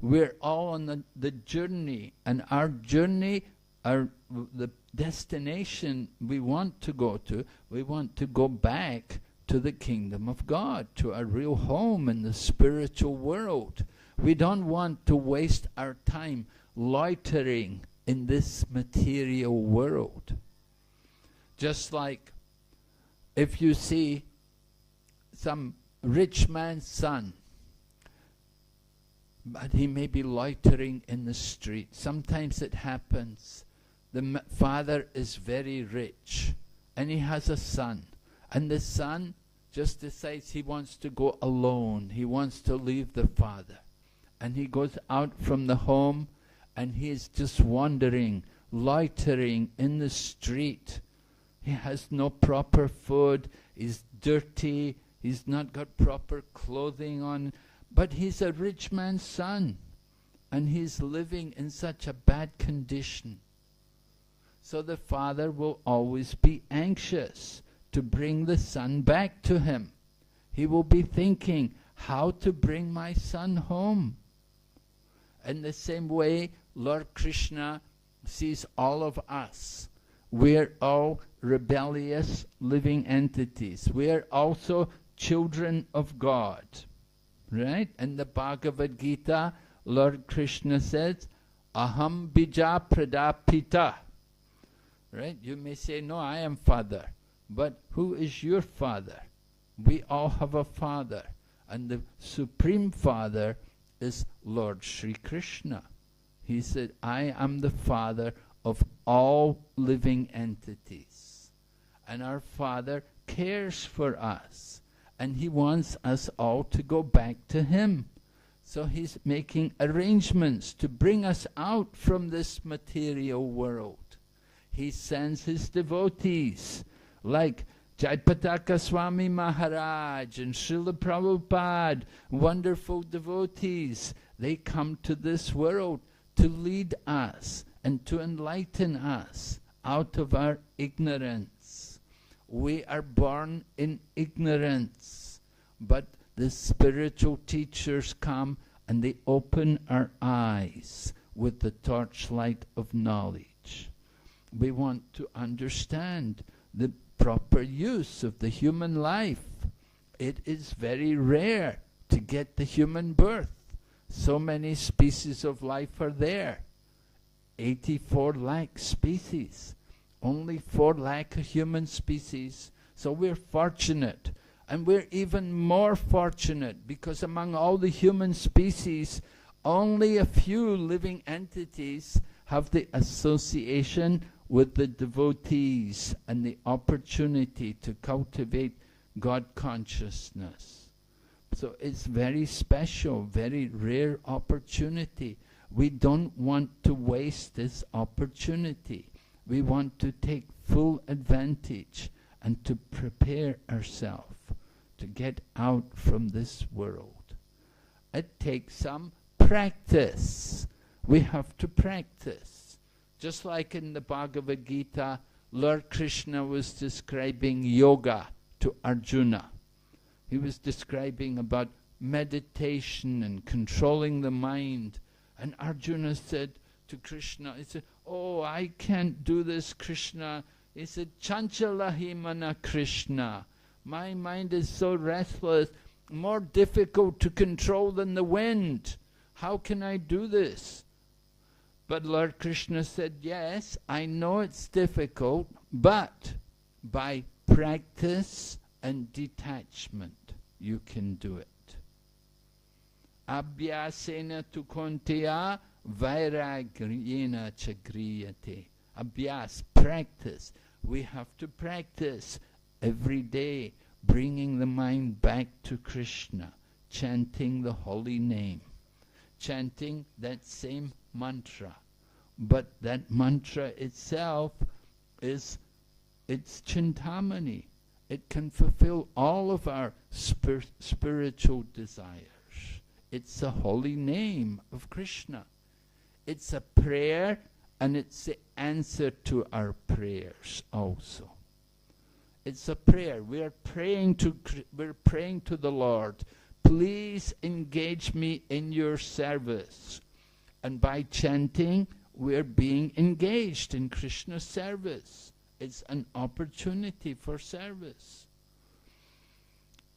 We're all on the journey, and our journey, the destination we want to go to, we want to go back to the kingdom of God, to our real home in the spiritual world. We don't want to waste our time loitering in this material world. Just like if you see some rich man's son, but he may be loitering in the street. Sometimes it happens. The father is very rich and he has a son, and the son just decides he wants to go alone. He wants to leave the father, and he goes out from the home and he is just wandering, loitering in the street. He has no proper food, he's dirty, he's not got proper clothing on, but he's a rich man's son and he's living in such a bad condition. So the father will always be anxious to bring the son back to him. He will be thinking, how to bring my son home? In the same way, Lord Krishna sees all of us. We're all rebellious living entities. We are also children of God. Right? In the Bhagavad Gita, Lord Krishna says, Aham bija pradapita. Right? You may say, no, I am father. But who is your father? We all have a father. And the Supreme Father is Lord Sri Krishna. He said, I am the father of all living entities. And our Father cares for us. And He wants us all to go back to Him. So He's making arrangements to bring us out from this material world. He sends His devotees, like Jaipataka Swami Maharaj and Srila Prabhupada, wonderful devotees. They come to this world to lead us and to enlighten us out of our ignorance. We are born in ignorance, but the spiritual teachers come and they open our eyes with the torchlight of knowledge. We want to understand the proper use of the human life. It is very rare to get the human birth. So many species of life are there. 84 lakh species. Only 4 lakh human species. So we're fortunate. And we're even more fortunate because among all the human species, only a few living entities have the association with the devotees and the opportunity to cultivate God consciousness. So it's very special, very rare opportunity. We don't want to waste this opportunity. We want to take full advantage and to prepare ourselves to get out from this world. It takes some practice. We have to practice. Just like in the Bhagavad Gita, Lord Krishna was describing yoga to Arjuna. He was describing about meditation and controlling the mind. And Arjuna said to Krishna, he said, oh, I can't do this, Krishna. He said, Chanchalahi mana Krishna. My mind is so restless, more difficult to control than the wind. How can I do this? But Lord Krishna said, yes, I know it's difficult, but by practice and detachment, you can do it. Abhyasena tu Kuntiya vairagyena chagriyate. Abhyas, practice. We have to practice every day, bringing the mind back to Krishna, chanting the holy name, chanting that same mantra. But that mantra itself it's Chintamani. It can fulfill all of our spiritual desires. It's the holy name of Krishna. It's a prayer and it's the answer to our prayers also. It's a prayer. We're praying to the Lord. Please engage me in your service. And by chanting, we're being engaged in Krishna's service. It's an opportunity for service.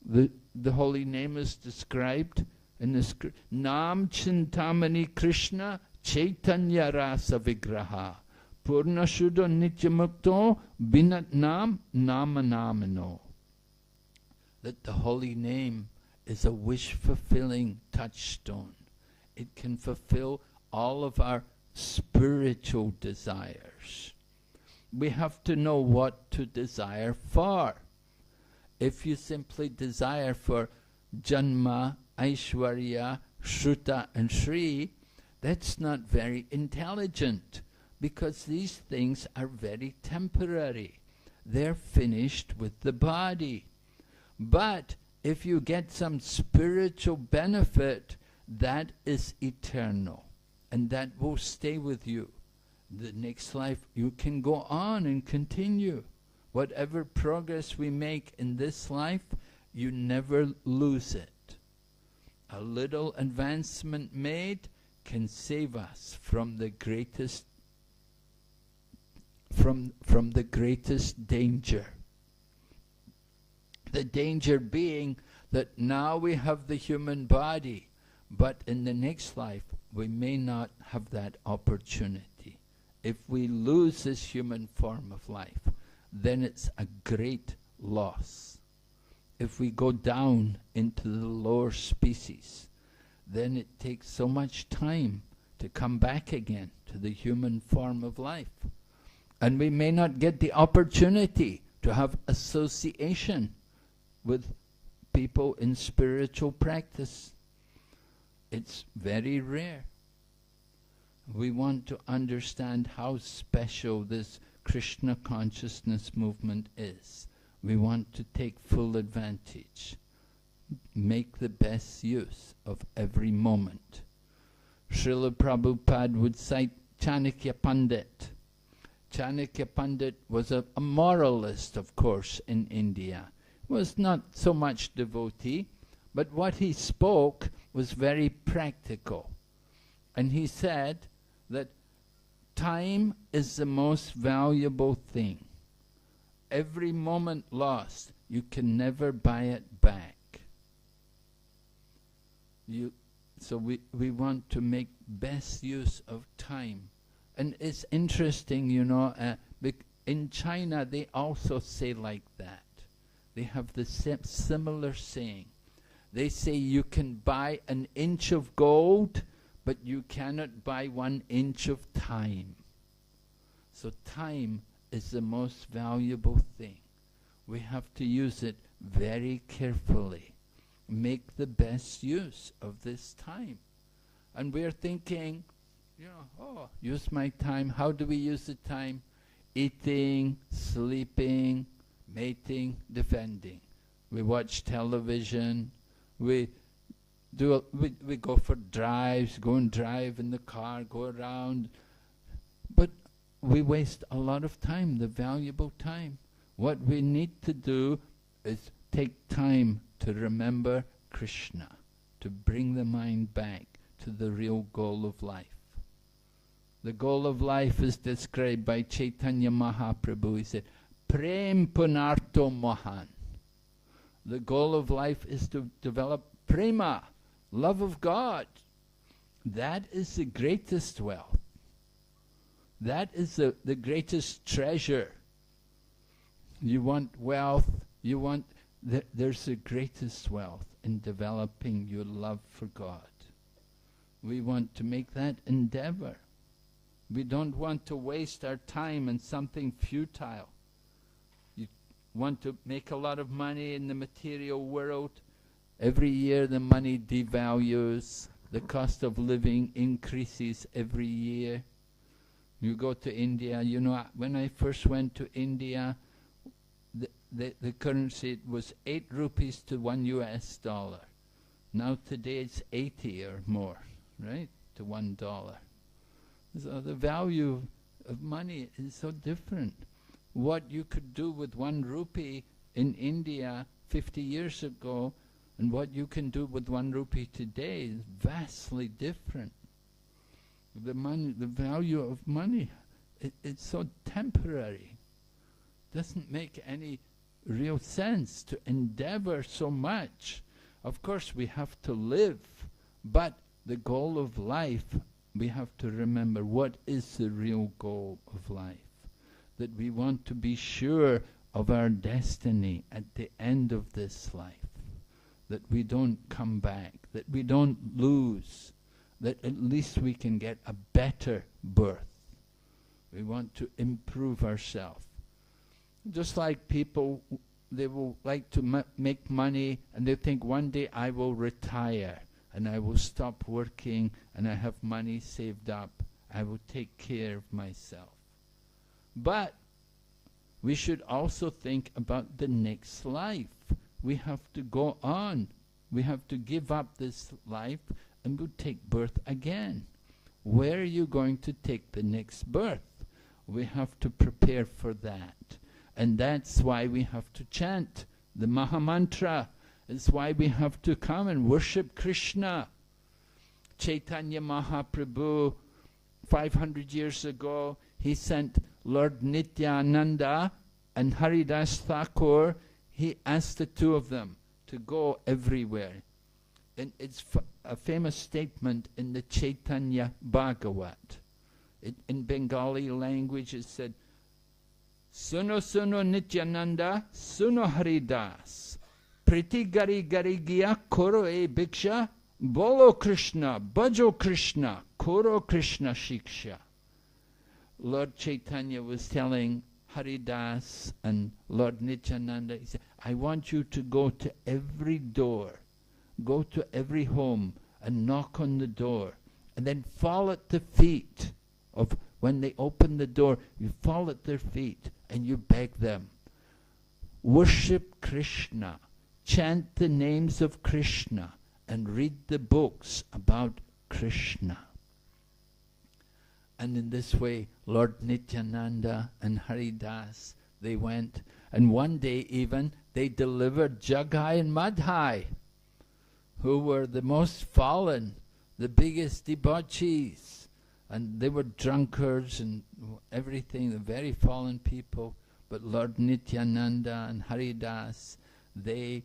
The holy name is described in the script. Nam Chintamani Krishna Chaitanya Rasa Vigraha Purna Shuddha Nityamukto Binat Nam Namanamano. That the holy name is a wish-fulfilling touchstone. It can fulfill all of our spiritual desires. We have to know what to desire for. If you simply desire for Janma, Aishwarya, Shruta and Shri, that's not very intelligent, because these things are very temporary. They're finished with the body. But if you get some spiritual benefit, that is eternal, and that will stay with you. The next life, you can go on and continue. Whatever progress we make in this life, you never lose it. A little advancement made can save us from the greatest from the greatest danger. The danger being that now we have the human body, but in the next life we may not have that opportunity. If we lose this human form of life, then it's a great loss. If we go down into the lower species, then it takes so much time to come back again to the human form of life. And we may not get the opportunity to have association with people in spiritual practice. It's very rare. We want to understand how special this Krishna consciousness movement is. We want to take full advantage, make the best use of every moment. Srila Prabhupada would cite Chanakya Pandit. Chanakya Pandit was a moralist, of course, in India. Was not so much devotee, but what he spoke was very practical. And he said that time is the most valuable thing. Every moment lost, you can never buy it back. So we want to make best use of time. And it's interesting, you know, in China they also say like that. They have the similar saying. They say you can buy an inch of gold, but you cannot buy 1 inch of time. So time is the most valuable thing. We have to use it very carefully. Make the best use of this time. And we're thinking, you know, oh, use my time. How do we use the time? Eating, sleeping, mating, defending. We watch television. We go for drives, go and drive in the car, go around. But we waste a lot of time, the valuable time. What we need to do is take time to remember Krishna, to bring the mind back to the real goal of life. The goal of life is described by Chaitanya Mahaprabhu. He said, Prem Punarto Mohan. The goal of life is to develop prema, love of God. That is the greatest wealth. That is the greatest treasure. You want wealth, there's the greatest wealth in developing your love for God. We want to make that endeavor. We don't want to waste our time on something futile. You want to make a lot of money in the material world. Every year the money devalues. The cost of living increases every year. You go to India, you know, when I first went to India, the currency was 8 rupees to $1 US. Now today it's 80 or more, right, to $1. So the value of money is so different. What you could do with 1 rupee in India 50 years ago and what you can do with 1 rupee today is vastly different. The value of money, it's so temporary. Doesn't make any real sense to endeavor so much. Of course we have to live, but the goal of life, we have to remember what is the real goal of life. That we want to be sure of our destiny at the end of this life. That we don't come back, that we don't lose, that at least we can get a better birth. We want to improve ourselves. Just like people, they will like to make money and they think one day I will retire and I will stop working and I have money saved up. I will take care of myself. But we should also think about the next life. We have to go on. We have to give up this life and we'll take birth again. Where are you going to take the next birth? We have to prepare for that. And that's why we have to chant the Mahamantra. It's why we have to come and worship Krishna. Chaitanya Mahaprabhu, 500 years ago, he sent Lord Nityananda and Haridas Thakur, he asked the two of them to go everywhere. And it's a famous statement in the Chaitanya Bhagavat. In Bengali language it said, Suno suno Nityananda, suno Haridas, Priti gari gari gya koro e bhiksha, bolo Krishna, bhajo Krishna, koro Krishna shiksha. Lord Chaitanya was telling Haridas and Lord Nityananda, he said, I want you to go to every door, go to every home and knock on the door, and then fall at the feet of, when they open the door, you fall at their feet and you beg them, worship Krishna, chant the names of Krishna, and read the books about Krishna. And in this way, Lord Nityananda and Haridas, they went, and one day even, they delivered Jagai and Madhai, who were the most fallen, the biggest debauchees, and they were drunkards and everything, the very fallen people. But Lord Nityananda and Haridas, they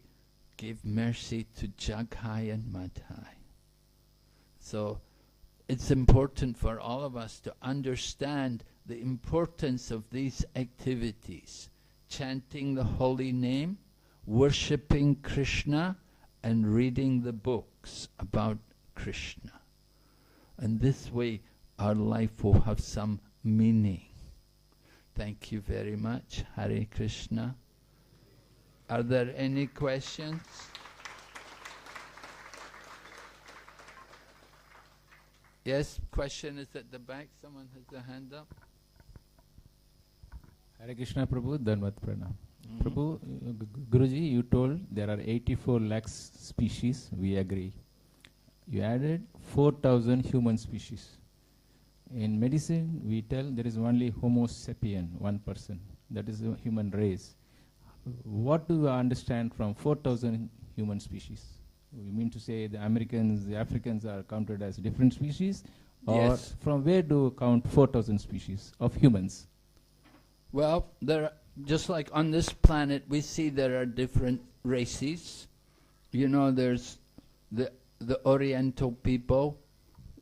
gave mercy to Jagai and Madhai. So it's important for all of us to understand the importance of these activities, chanting the holy name, worshipping Krishna, and reading the books about Krishna. And this way our life will have some meaning. Thank you very much. Hare Krishna. Are there any questions? Yes, question is at the back. Someone has their hand up. Hare Krishna Prabhu, Dhanvat Pranam. Prabhu, Guruji, you told there are 84 lakhs species, we agree. You added 4,000 human species. In medicine, we tell there is only Homo sapien, one person. That is the human race. What do you understand from 4,000 human species? We mean to say the Americans, the Africans are counted as different species? Or Yes. from where do you count 4,000 species of humans? Well, just like on this planet, we see there are different races. You know, there's the Oriental people.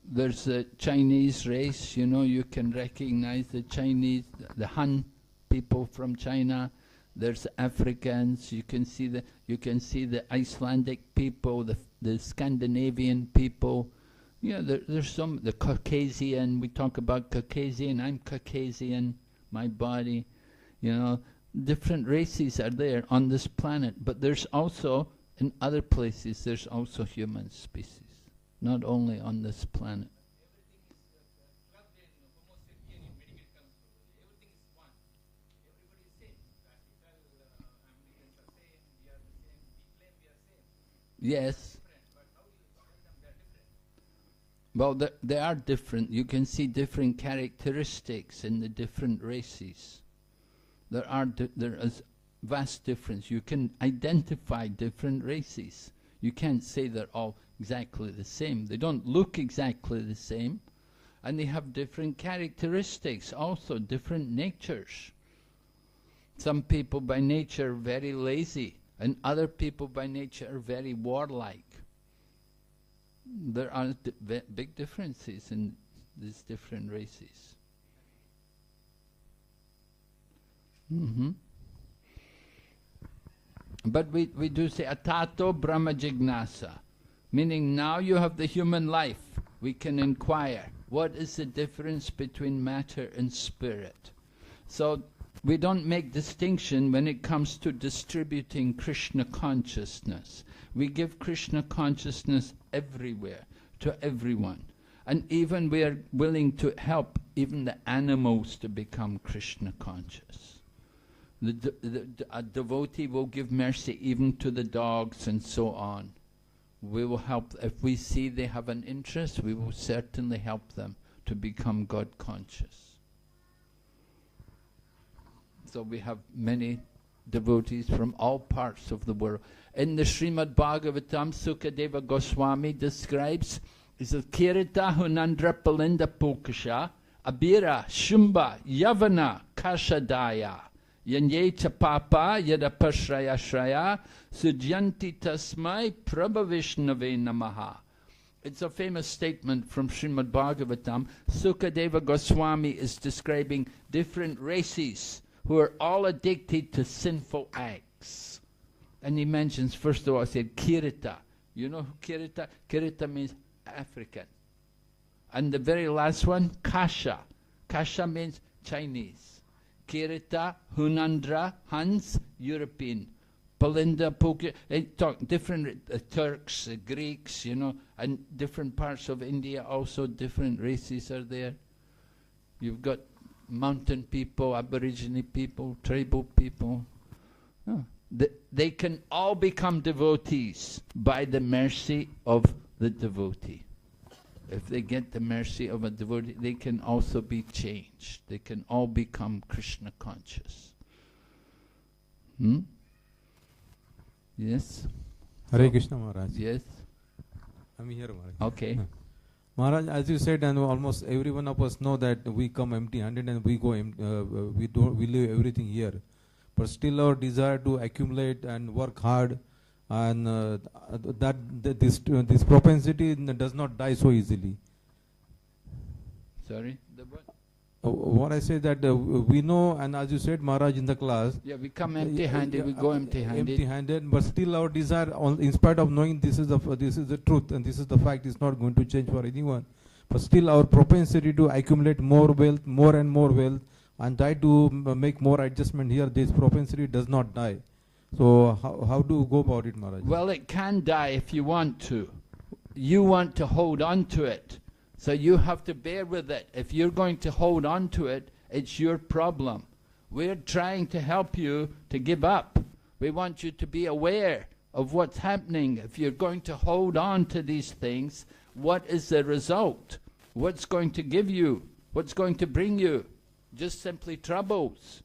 There's the Chinese race. You know, you can recognize the Chinese, the Han people from China. There's Africans. You can see the Icelandic people, the Scandinavian people. You know, there's some, the Caucasian. We talk about Caucasian. I'm Caucasian. My body, you know, different races are there on this planet, but there's also, in other places, there's also human species, not only on this planet. Yes. Well, they are different. You can see different characteristics in the different races. There is vast difference. You can identify different races. You can't say they're all exactly the same. They don't look exactly the same, and they have different characteristics, also different natures. Some people by nature are very lazy, and other people by nature are very warlike. There are big differences in these different races. But we do say atato brahma jignasa, meaning now you have the human life. We can inquire, what is the difference between matter and spirit? So we don't make distinction when it comes to distributing Krishna consciousness. We give Krishna consciousness everywhere, to everyone. And even we are willing to help even the animals to become Krishna conscious. A devotee will give mercy even to the dogs and so on. We will help. If we see they have an interest, we will certainly help them to become God conscious. So we have many devotees from all parts of the world. In the Srimad Bhagavatam, Sukadeva Goswami describes, he says, Kirita Hunandra Palinda Pukasha, Abira, Shumba, Yavana, kashadaya. Yanyeta papa yadapashraya shraya sujyanti tasmai prabhavishnave namaha. It's a famous statement from Srimad Bhagavatam. Sukadeva Goswami is describing different races who are all addicted to sinful acts. And he mentions, first of all, he said Kirita. You know who Kirita? Kirita means African. And the very last one, Kasha. Kasha means Chinese. Kirita, Hunandra, Hans, European. Palinda, Pukya, they talk different Turks, Greeks, you know, and different parts of India also, different races are there. You've got mountain people, Aborigine people, tribal people. Oh. They can all become devotees by the mercy of the devotee. If they get the mercy of a devotee, they can also be changed. They can all become Krishna conscious. Yes? Hare Krishna Maharaj. Yes? I'm here Maharaj. Okay. Maharaj, as you said, and almost every one of us know that we come empty-handed and we go, we leave everything here. But still our desire to accumulate and work hard, and this propensity does not die so easily. Sorry? The what? What I say that we know, and as you said, Maharaj, in the class, Yeah, we come empty-handed, we go empty-handed. Empty-handed, but still our desire, in spite of knowing this is the truth and this is the fact, is not going to change for anyone. But still our propensity to accumulate more wealth, more and more wealth, and try to make more adjustment here, this propensity does not die. So how do you go about it, Maharaj? Well, it can die if you want to. You want to hold on to it. So you have to bear with it. If you're going to hold on to it, it's your problem. We're trying to help you to give up. We want you to be aware of what's happening. If you're going to hold on to these things, what is the result? What's going to give you? What's going to bring you? Just simply troubles.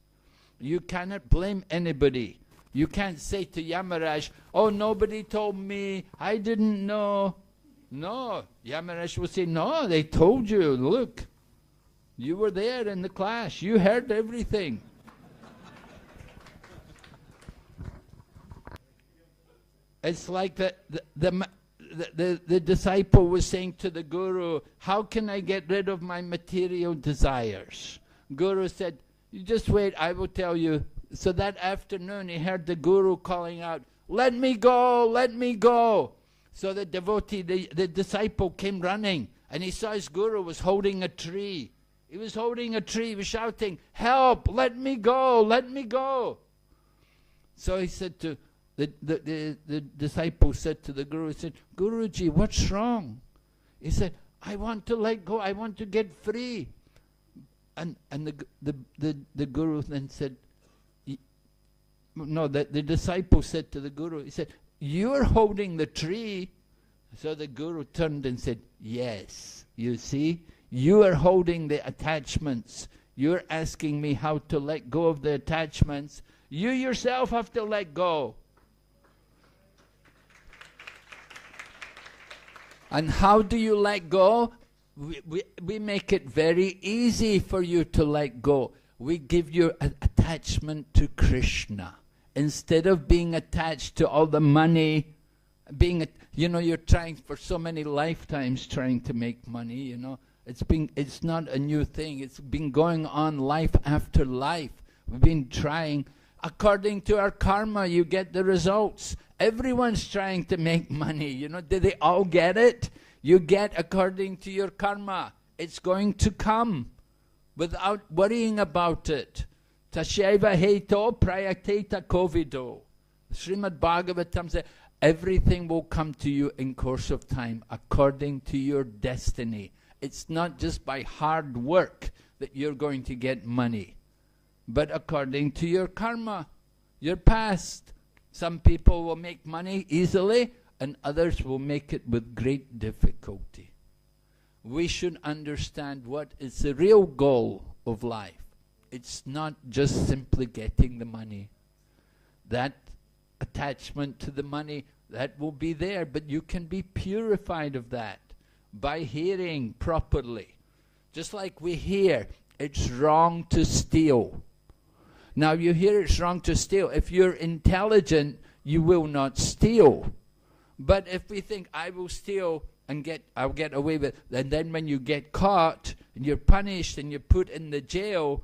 You cannot blame anybody. You can't say to Yamaraj, oh, nobody told me, I didn't know. No, Yamaraj will say, no, they told you, look, you were there in the class, you heard everything. It's like the disciple was saying to the Guru, how can I get rid of my material desires? Guru said, you just wait, I will tell you. So that afternoon he heard the Guru calling out, let me go, let me go. So the devotee, the disciple came running, and he saw his Guru was holding a tree. He was holding a tree, he was shouting, help, let me go, let me go. So he said to, the disciple said to the Guru, he said, Guruji, what's wrong? He said, I want to let go, I want to get free. And the Guru then said, no, the disciple said to the Guru, he said, you're holding the tree. So the Guru turned and said, yes, you see, you are holding the attachments. You're asking me how to let go of the attachments. You yourself have to let go. And how do you let go? We make it very easy for you to let go. We give you an attachment to Krishna. Instead of being attached to all the money, you're trying for so many lifetimes trying to make money, It's not a new thing. It's been going on life after life. We've been trying. According to our karma, you get the results. Everyone's trying to make money, Do they all get it? You get according to your karma. It's going to come without worrying about it. Tashaiva heto prayateta covido. Srimad Bhagavatam says, everything will come to you in course of time according to your destiny. It's not just by hard work that you're going to get money, but according to your karma, your past. Some people will make money easily, and others will make it with great difficulty. We should understand what is the real goal of life. It's not just simply getting the money. That attachment to the money, that will be there, but you can be purified of that by hearing properly. Just like we hear, it's wrong to steal. Now you hear it's wrong to steal. If you're intelligent, you will not steal. But if we think, I will steal and I'll get away with it, and then when you get caught and you're punished and you're put in the jail,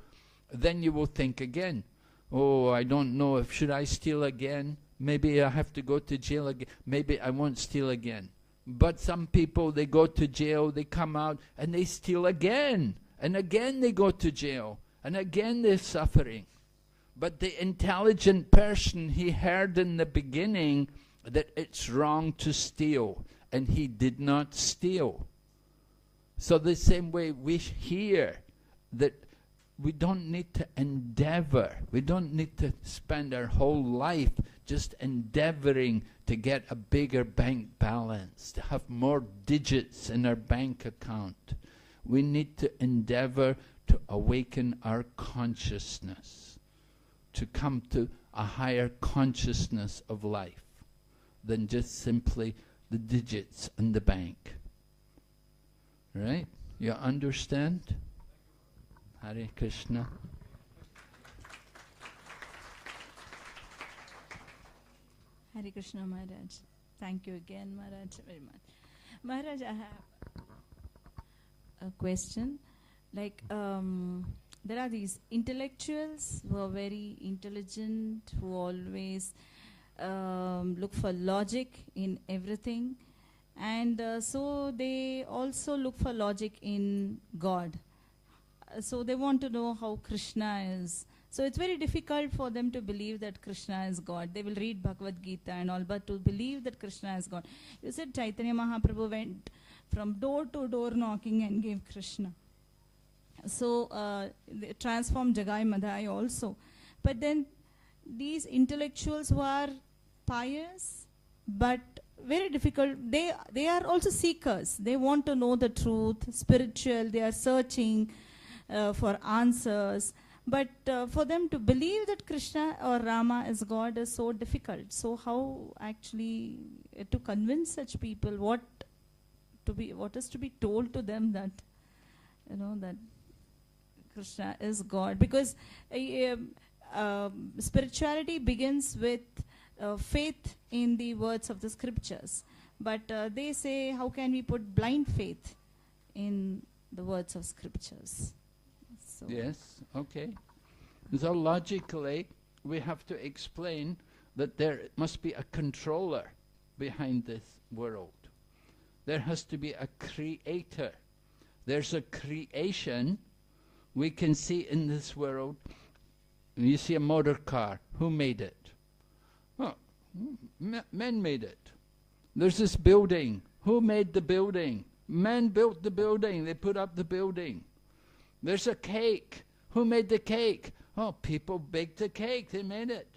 then you will think again. Oh, I don't know, if should I steal again? Maybe I have to go to jail again. Maybe I won't steal again. But some people, they go to jail, they come out, and they steal again. And again they go to jail. And again they're suffering. But the intelligent person, he heard in the beginning that it's wrong to steal. And he did not steal. So the same way we hear that we don't need to endeavor. We don't need to spend our whole life just endeavoring to get a bigger bank balance, to have more digits in our bank account. We need to endeavor to awaken our consciousness, to come to a higher consciousness of life than just simply the digits in the bank. Right? You understand? Hare Krishna. Hare Krishna, Maharaj. Thank you again, Maharaj, very much. Maharaj, I have a question. Like, there are these intellectuals who are very intelligent, who always look for logic in everything. And so they also look for logic in God. So they want to know how Krishna is. So it's very difficult for them to believe that Krishna is God. They will read Bhagavad Gita and all, but to believe that Krishna is God. You said Chaitanya Mahaprabhu went from door to door knocking and gave Krishna. So they transformed Jagai Madhai also. But then these intellectuals who are pious, but very difficult, they are also seekers. They want to know the truth, spiritual, they are searching for answers. But for them to believe that Krishna or Rama is God is so difficult. So how actually to convince such people, what is to be told to them that, that Krishna is God? Because spirituality begins with faith in the words of the scriptures. But they say, how can we put blind faith in the words of scriptures? So yes, okay. So logically, we have to explain that there must be a controller behind this world. There has to be a creator. There's a creation we can see in this world. You see a motor car. Who made it? Well, men made it. There's this building. Who made the building? Men built the building. They put up the building. There's a cake. Who made the cake? Oh, people baked the cake. They made it.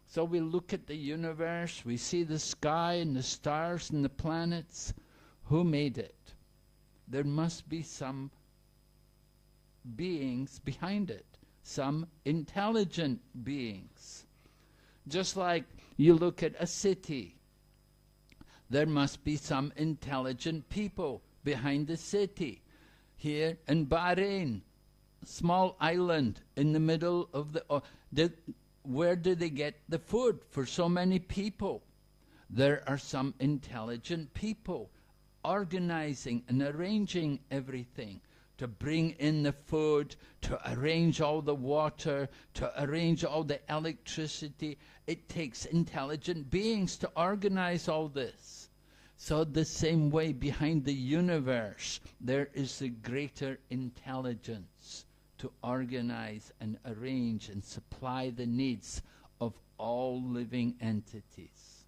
So we look at the universe. We see the sky and the stars and the planets. Who made it? There must be some beings behind it. Some intelligent beings. Just like you look at a city. There must be some intelligent people behind the city. Here in Bahrain, small island in the middle of where do they get the food for so many people? There are some intelligent people organizing and arranging everything to bring in the food, to arrange all the water, to arrange all the electricity. It takes intelligent beings to organize all this. So the same way behind the universe, there is a greater intelligence to organize and arrange and supply the needs of all living entities.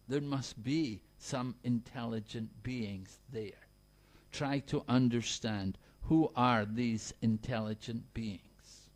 There must be some intelligent beings there. Try to understand who are these intelligent beings.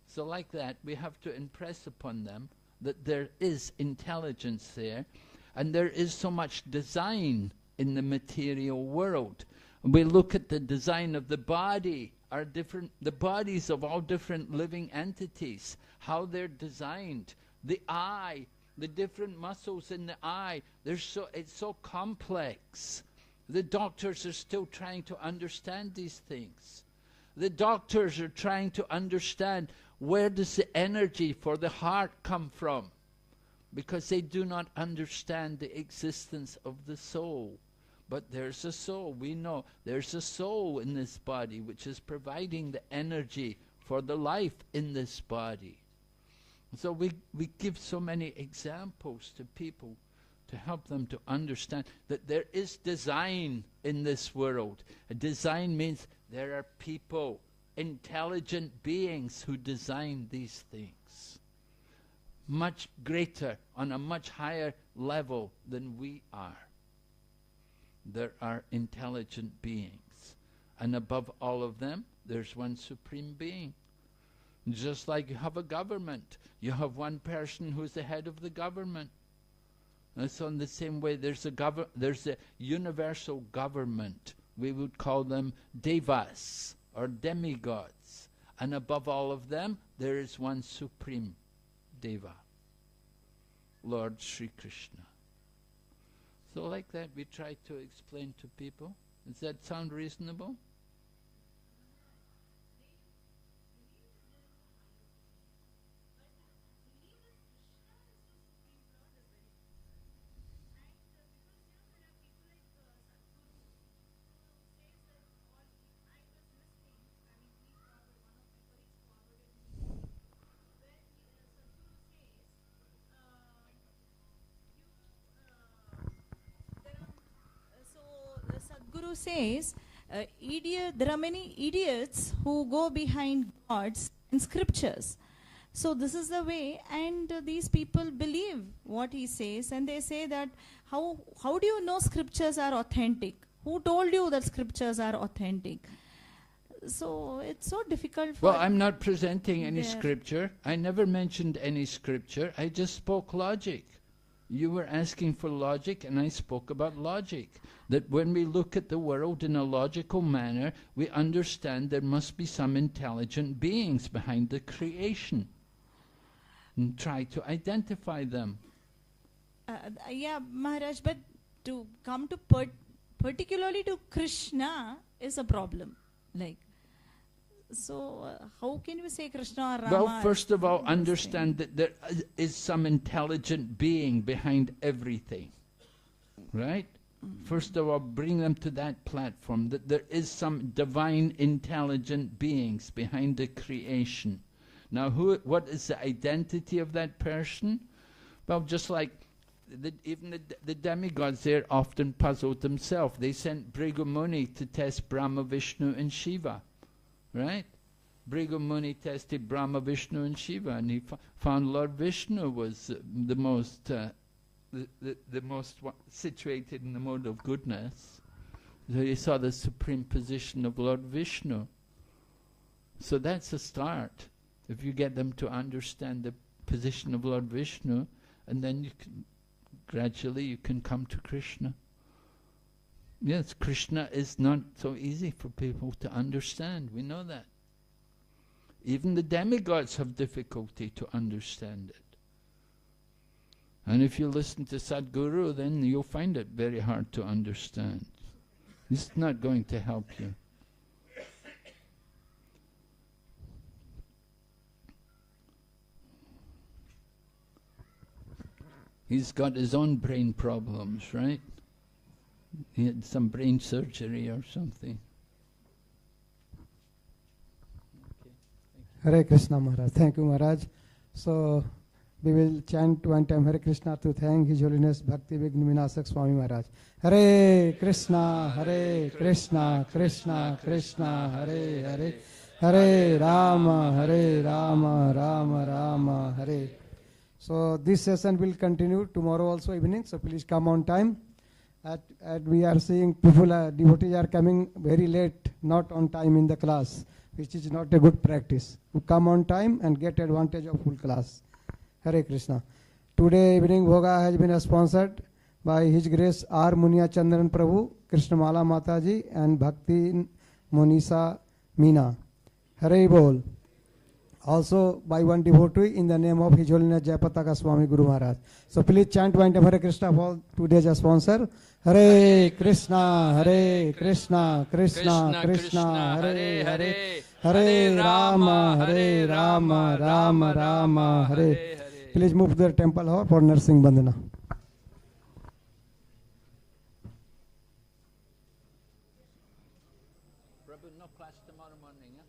So like that, we have to impress upon them that there is intelligence there. And there is so much design in the material world. We look at the design of the body, the bodies of all different living entities, how they're designed. The eye, the different muscles in the eye, it's so complex. The doctors are still trying to understand these things. The doctors are trying to understand where does the energy for the heart come from? Because they do not understand the existence of the soul. But there's a soul. We know there's a soul in this body which is providing the energy for the life in this body. So we give so many examples to people to help them to understand that there is design in this world. A design means there are people, intelligent beings who design these things. Much greater, on a much higher level than we are. There are intelligent beings. And above all of them, there's one supreme being. Just like you have a government, you have one person who's the head of the government. And so in the same way, there's a universal government. We would call them devas, or demigods. And above all of them, there is one supreme deva, Lord Sri Krishna. So like that, we try to explain to people. Does that sound reasonable? Sadhguru says, there are many idiots who go behind gods and scriptures. So this is the way, and these people believe what he says, and they say that, how do you know scriptures are authentic? Who told you that scriptures are authentic? So it's so difficult for... Well, I'm not presenting any scripture. I never mentioned any scripture. I just spoke logic. You were asking for logic, and I spoke about logic. That when we look at the world in a logical manner, we understand there must be some intelligent beings behind the creation. And try to identify them. Yeah, Maharaj, but to come to particularly to Krishna is a problem. Like, so how can we say Krishna or Rama? Well, first of all, understand that there is some intelligent being behind everything. Right? First of all, bring them to that platform, that there is some divine intelligent beings behind the creation. Now, what is the identity of that person? Well, just like even the demigods, they're often puzzled themselves. They sent Bhrigu Muni to test Brahma, Vishnu and Shiva. Right? Bhrigu Muni tested Brahma, Vishnu and Shiva, and he found Lord Vishnu was the most situated in the mode of goodness. So he saw the supreme position of Lord Vishnu. So that's a start. If you get them to understand the position of Lord Vishnu, and then you can gradually you can come to Krishna. Yes, Krishna is not so easy for people to understand. We know that. Even the demigods have difficulty to understand it. And if you listen to Sadhguru, then you'll find it very hard to understand. It's not going to help you. He's got his own brain problems, right? He had some brain surgery or something. Okay. Hare Krishna Maharaj. Thank you Maharaj. So we will chant one time Hare Krishna to thank His Holiness Bhakti Vigna Vinasak Swami Maharaj. Hare Krishna, Krishna Krishna, Hare Hare, Hare Rama, Rama Rama, Hare. So this session will continue tomorrow also evening. So please come on time. At we are seeing people, devotees are coming very late, not on time in the class, which is not a good practice. You come on time and get advantage of full class. Hare Krishna. Today evening Bhoga has been sponsored by His Grace R. Munia Chandran Prabhu, Krishnamala Mataji and Bhakti Monisa Meena. Hare Bol. also by one devotee in the name of His Holiness Jayapataka Swami Guru Maharaj. So please chant one time Hare Krishna for today's sponsor. Hare Krishna, Hare Krishna, Krishna Krishna, Hare Hare, Hare Rama, Hare Rama, Rama Rama, Hare. Please move to the temple hall for nursing bandhana. Prabhu, no class tomorrow morning, huh?